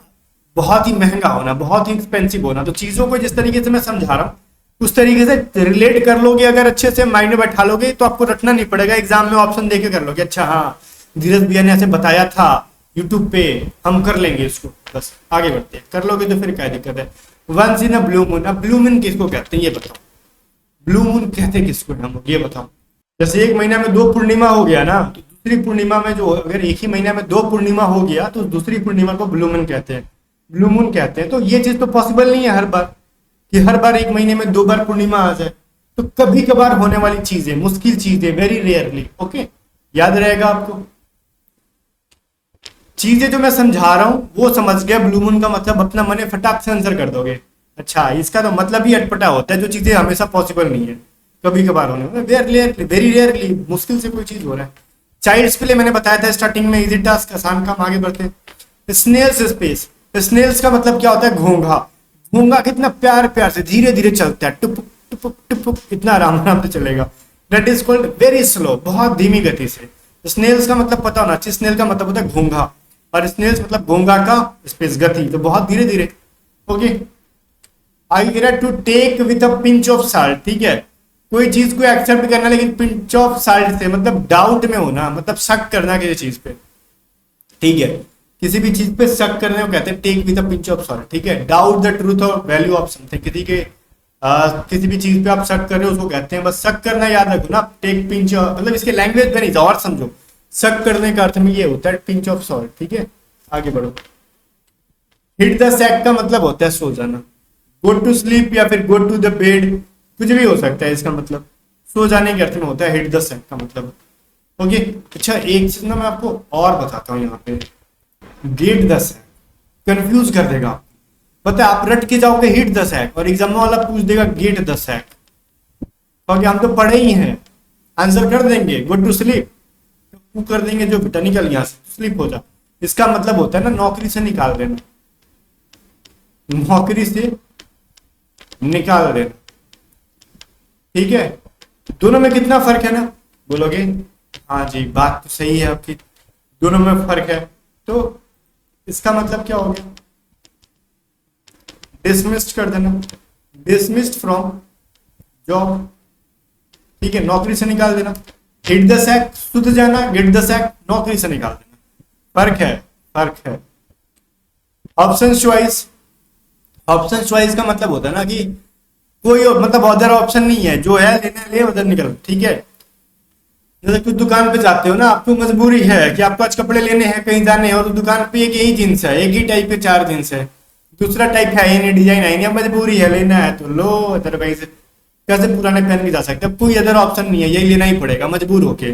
बहुत ही महंगा होना, बहुत ही एक्सपेंसिव होना। तो चीजों को जिस तरीके से मैं समझा रहा हूँ उस तरीके से रिलेट कर लोगे, अगर अच्छे से माइंड में बैठा लोगे तो आपको रटना नहीं पड़ेगा, एग्जाम में ऑप्शन देके कर लोगे, अच्छा हाँ धीरज भैया ने ऐसे बताया था यूट्यूब पे, हम कर लेंगे इसको, बस आगे बढ़ते हैं, कर लोगे तो फिर क्या दिक्कत है। Once in a blue moon, अब ब्लू मून किसको कहते हैं ये बताओ, ब्लू मून कहते हैं किसको हम ये बताओ। जैसे एक महीना में 2 पूर्णिमा हो गया ना, तो दूसरी पूर्णिमा में जो, अगर एक ही महीना में 2 पूर्णिमा हो गया तो दूसरी पूर्णिमा को ब्लू मून कहते हैं, ब्लू मून कहते हैं। तो ये चीज तो पॉसिबल नहीं है हर बार कि हर बार एक महीने में 2 बार पूर्णिमा आ जाए, तो कभी कभार होने वाली चीजें, मुश्किल चीजें, वेरी रेयरली, ओके, याद रहेगा आपको। चीजें जो मैं समझा रहा हूं वो समझ गया, ब्लू मून का मतलब अपना मन फटाक से आंसर कर दोगे, अच्छा इसका तो मतलब ही अटपटा होता है, जो चीजें हमेशा पॉसिबल नहीं है, कभी कभार होने में, वेरी रेयरली, मुश्किल से कोई चीज हो रहा है। चाइल्ड्स के लिए मैंने बताया था स्टार्टिंग में, इजी टास्क, आसान काम, आगे बढ़ते। स्नेल्स स्पेस, स्नेल्स का मतलब क्या होता है, घोंघा, घोंघा कितना प्यार प्यार से धीरे धीरे चलता है, टुपुक टुपुक टुपुक, इतना आराम आराम से चलेगा, that is called very slow, बहुत धीमी गति से। स्नेल्स का मतलब पता होना चाहिए, स्नेल का मतलब होता है घोंघा, और स्नेल्स मतलब घोंघा का स्पेस गति, तो बहुत धीरे धीरे, okay. I era to take with a pinch of salt, ठीक है, कोई चीज को एक्सेप्ट करना लेकिन पिंच ऑफ साल्ट से, मतलब डाउट में होना, मतलब शक करना किसी चीज पे, ठीक है, किसी भी चीज पे शक करने को कहते हैं take with a pinch of salt, ठीक है। डाउट द ट्रूथ और वैल्यू ऑफ समथिंग, किसी भी चीज पे आप शक कर रहे हो उसको कहते हैं, बस शक करना याद रखो ना, टेक पिंच, मतलब इसके लैंग्वेज में नहीं था, और समझो, शक करने का अर्थ में ये होता है पिंच ऑफ सॉल्ट, ठीक है। आगे बढ़ो। हिट द सैक का मतलब होता है सो जाना, गो टू स्लीप या फिर गो टू द बेड, कुछ भी हो सकता है इसका मतलब, सो जाने के अर्थ में होता है हिट द सैक का मतलब, ओके। अच्छा एक चीज ना मैं आपको और बताता हूँ यहाँ पे, गेट द सैक कंफ्यूज कर देगा, पता है आप रट के जाओगे हिट द सैक और एग्जाम वाला पूछ देगा गेट द सैक, क्योंकि हम तो पढ़े ही हैं, आंसर कर देंगे गो टू स्लीप, कर देंगे जो बेटा निकल यहाँ से, स्लीप हो जा, इसका मतलब होता है ना नौकरी से निकाल देना, नौकरी से निकाल देना, ठीक है। दोनों में कितना फर्क है ना, बोलोगे हाँ जी बात तो सही है आपकी, दोनों में फर्क है, तो इसका मतलब क्या हो गया, डिसमिस्ड कर देना, डिसमिस्ड फ्रॉम जॉब, ठीक है, नौकरी से निकाल देना। हिट द सैक सुध जाना, गेट द सैक नौकरी से निकाल देना, फर्क है, फर्क है। ऑप्शन चॉइस, ऑप्शन चॉइस का मतलब होता है ना कि कोई मतलब अदर ऑप्शन नहीं है, जो है लेना ले, उधर निकल, ठीक है। जैसे कुछ दुकान पे जाते हो ना, आपको मजबूरी है कि आपको आज कपड़े लेने हैं, कहीं जाने हैं, और दुकान पे एक ही जींस है, एक ही टाइप के 4 जींस है, दूसरा टाइप है ही नहीं, डिजाइन है नहीं, मजबूरी है लेना है तो लो, अदरवाइज कैसे पुराने पहन के जा सकते हैं, कोई अदर ऑप्शन नहीं है, यही लेना ही पड़ेगा मजबूर होके,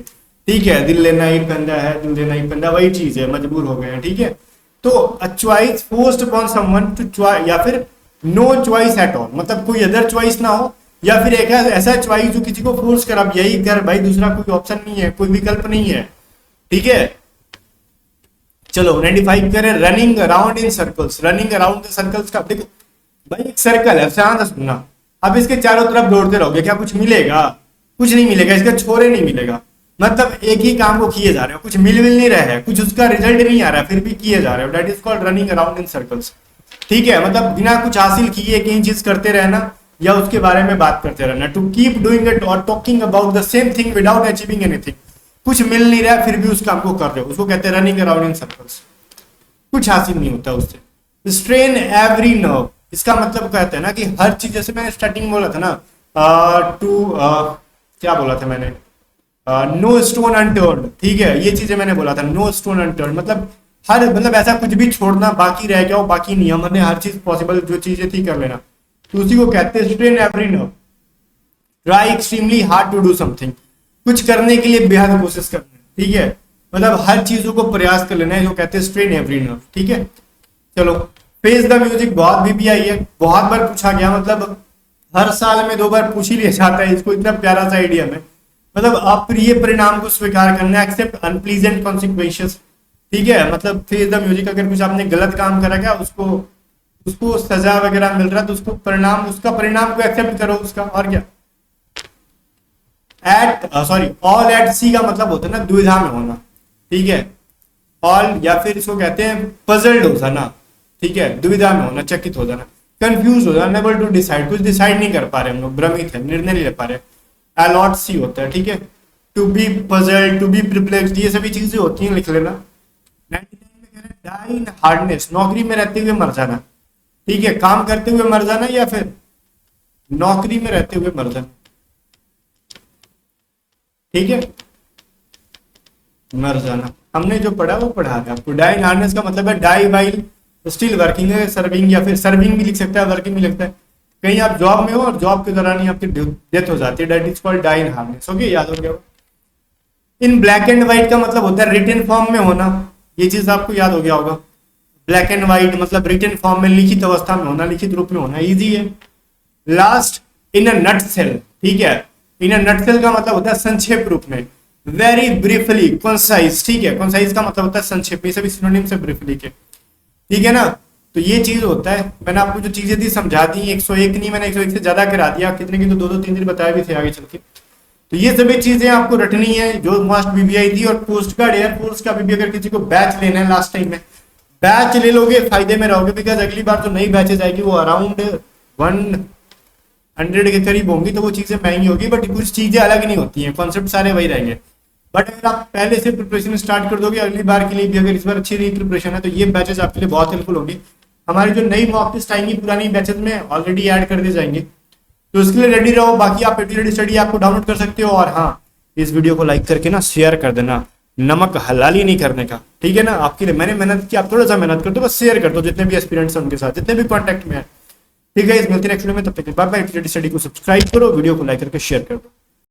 ठीक है। दिल लेना ही पंदा है, दिल लेना ही पंदा, वही चीज है, मजबूर हो गए हैं, ठीक है। तो a choice forced upon someone to choice, या फिर नो चॉइस एट ऑल, मतलब कोई अदर चॉइस ना हो, या फिर एक ऐसा चॉइस जो किसी को फोर्स कर, अब यही कर भाई, दूसरा कोई ऑप्शन नहीं है, कोई विकल्प नहीं है, ठीक है। चलो 95 करें, running around in circles, running around the circles का, देखो भाई एक सर्कल है, ध्यान से सुनना, अब इसके चारों तरफ दौड़ते रहोगे, क्या कुछ मिलेगा, कुछ नहीं मिलेगा, इसका छोरे नहीं मिलेगा, मतलब एक ही काम को किए जा रहे हो, कुछ मिल नहीं रहा है, कुछ उसका रिजल्ट नहीं आ रहा है, फिर भी किए जा रहे हो, that is called running around in circles, ठीक है। मतलब बिना कुछ हासिल किए कहीं चीज करते रहना या उसके बारे में बात करते रहना, टू कीप डूइंग इट और talking about the same thing without achieving anything, कुछ मिल नहीं रहा है फिर भी उस काम को कर रहे हो, उसको कहते हैं रनिंग अराउंड इन सर्कल्स, कुछ हासिल नहीं होता उससे। स्ट्रेन एवरी नर्व, इसका मतलब कहते हैं ना कि हर चीज, जैसे मैंने स्टार्टिंग बोला था ना, क्या बोला था मैंने, नो स्टोन अनटर्न्ड, ठीक है, ये चीजें मैंने बोला था, नो स्टोन अनटर्न्ड, मतलब ऐसा कुछ भी छोड़ना बाकी रह गया हो, बाकी नहीं, हमने हर चीज पॉसिबल जो चीजें थी कर लेना, तो उसी को कहते हैं strain every nerve. Try extremely hard to do something, कुछ करने के लिए बेहद कोशिश करना, ठीक है, मतलब हर चीजों को प्रयास कर लेना है, जो कहते हैं स्ट्रेन एवरी नर्व, ठीक है। चलो फेस द म्यूजिक बहुत भी आई है, बहुत बार पूछा गया, मतलब हर साल में 2 बार पूछ ही लिया जाता है इसको, इतना प्यारा सा आइडिया में। मतलब अप्रिय परिणाम को स्वीकार करना, एक्सेप्ट अनप्लीजेंट कॉन्सिक्वेंसेस, ठीक है। मतलब फेस द म्यूजिक, अगर कुछ आपने गलत काम करा क्या, उसको उसको सजा वगैरह मिल रहा है तो उसको परिणाम, उसका परिणाम को एक्सेप्ट करो उसका, और क्या। एट सॉरी ऑल एट सी का मतलब होता है ना दुविधा में होना, ठीक है। ऑल या फिर इसको कहते हैं पजल्ड हो जाना, ठीक है, दुविधा में होना, चकित हो जाना, कंफ्यूज हो जाना, नेबल टू डिसाइड, कुछ डिसाइड नहीं कर पा रहे हम लोग, भ्रमित है, निर्णय नहीं ले पा रहे। अलॉट सी होता है, ठीक है। To be puzzled, to be perplexed, ये सभी चीजें होती हैं, लिख लेना। 99 में कह रहे हैं डाई इन हार्डनेस, नौकरी में रहते हुए मर जाना, ठीक है, काम करते हुए मर जाना या फिर नौकरी में रहते हुए मर जाना, ठीक है, मर जाना। हमने जो पढ़ा वो पढ़ा था आपको। डाई इन हार्डनेस का मतलब है डाई वाइल स्टिल वर्किंग है, सर्विंग, या फिर सर्विंग भी लिख सकता है, वर्किंग भी लिखता है। कहीं आप जॉब में हो और जॉब के दौरान ही आपकी डेथ हो जाती है, that is called die in hardness. Okay, याद हो गया। इन ब्लैक एंड व्हाइट का मतलब होता है रिटन फॉर्म में होना, ये चीज आपको याद हो गया होगा। ब्लैक एंड व्हाइट मतलब रिटन फॉर्म में, लिखित अवस्था में होना, लिखित रूप में होना, इजी है। लास्ट, इन अ नटसेल, ठीक है। इन अ नटसेल का मतलब होता है संक्षेप रूप में, वेरी ब्रीफली, कंसाइज, ठीक है। कंसाइज का मतलब होता है संक्षेप, ये सभी सिनोनिम से ब्रीफली के, ठीक है ना। तो ये चीज होता है। मैंने आपको जो चीजें दी समझा दी, 101 नहीं, मैंने 101 से ज्यादा करा दिया, कितने की तो 2-2-3 बताया भी थे आगे चल के। तो ये सभी चीजें आपको रटनी है, जो मस्ट बीबीआई थी। और पोस्ट गार्ड एयरफोर्स का भी अगर किसी को बैच लेना है, लास्ट टाइम में बैच ले लोगे, फायदे में रहोगे, बिकॉज अगली बार जो नई बैचेज आएगी वो अराउंड 100 के करीब होंगी, तो वो चीजें महंगी होगी, बट कुछ चीजें अलग नहीं होती हैं, कॉन्सेप्ट सारे वही रहेंगे। बट अगर आप पहले से प्रिपरेशन स्टार्ट कर दोगे, अगली बार के लिए भी अगर इस बार अच्छी रही प्रिपरेशन है, तो ये बैचेज आपके लिए बहुत हेल्पफुल होगी। हमारी जो नई मॉक टेस्ट आएंगी पुरानी बैचेज में ऑलरेडी ऐड कर दिए जाएंगे, तो इसके लिए रेडी रहो। बाकी आप एटीडी स्टडी आपको डाउनलोड कर सकते हो। और हाँ, इस वीडियो को लाइक करके ना शेयर कर देना, नमक हलाली नहीं करने का, ठीक है ना। आपके लिए मैंने मेहनत की, आप थोड़ा सा मेहनत कर दो, बस शेयर कर दो जितने भी एस्पिरेंट्स हैं उनके साथ, जितने भी कॉन्टैक्ट में है, ठीक है। इस मिलते नेक्स्ट वीडियो में, तब तक बाय बाय। एटीडी स्टडी को सब्सक्राइब करो, वीडियो को लाइक करके शेयर कर दो।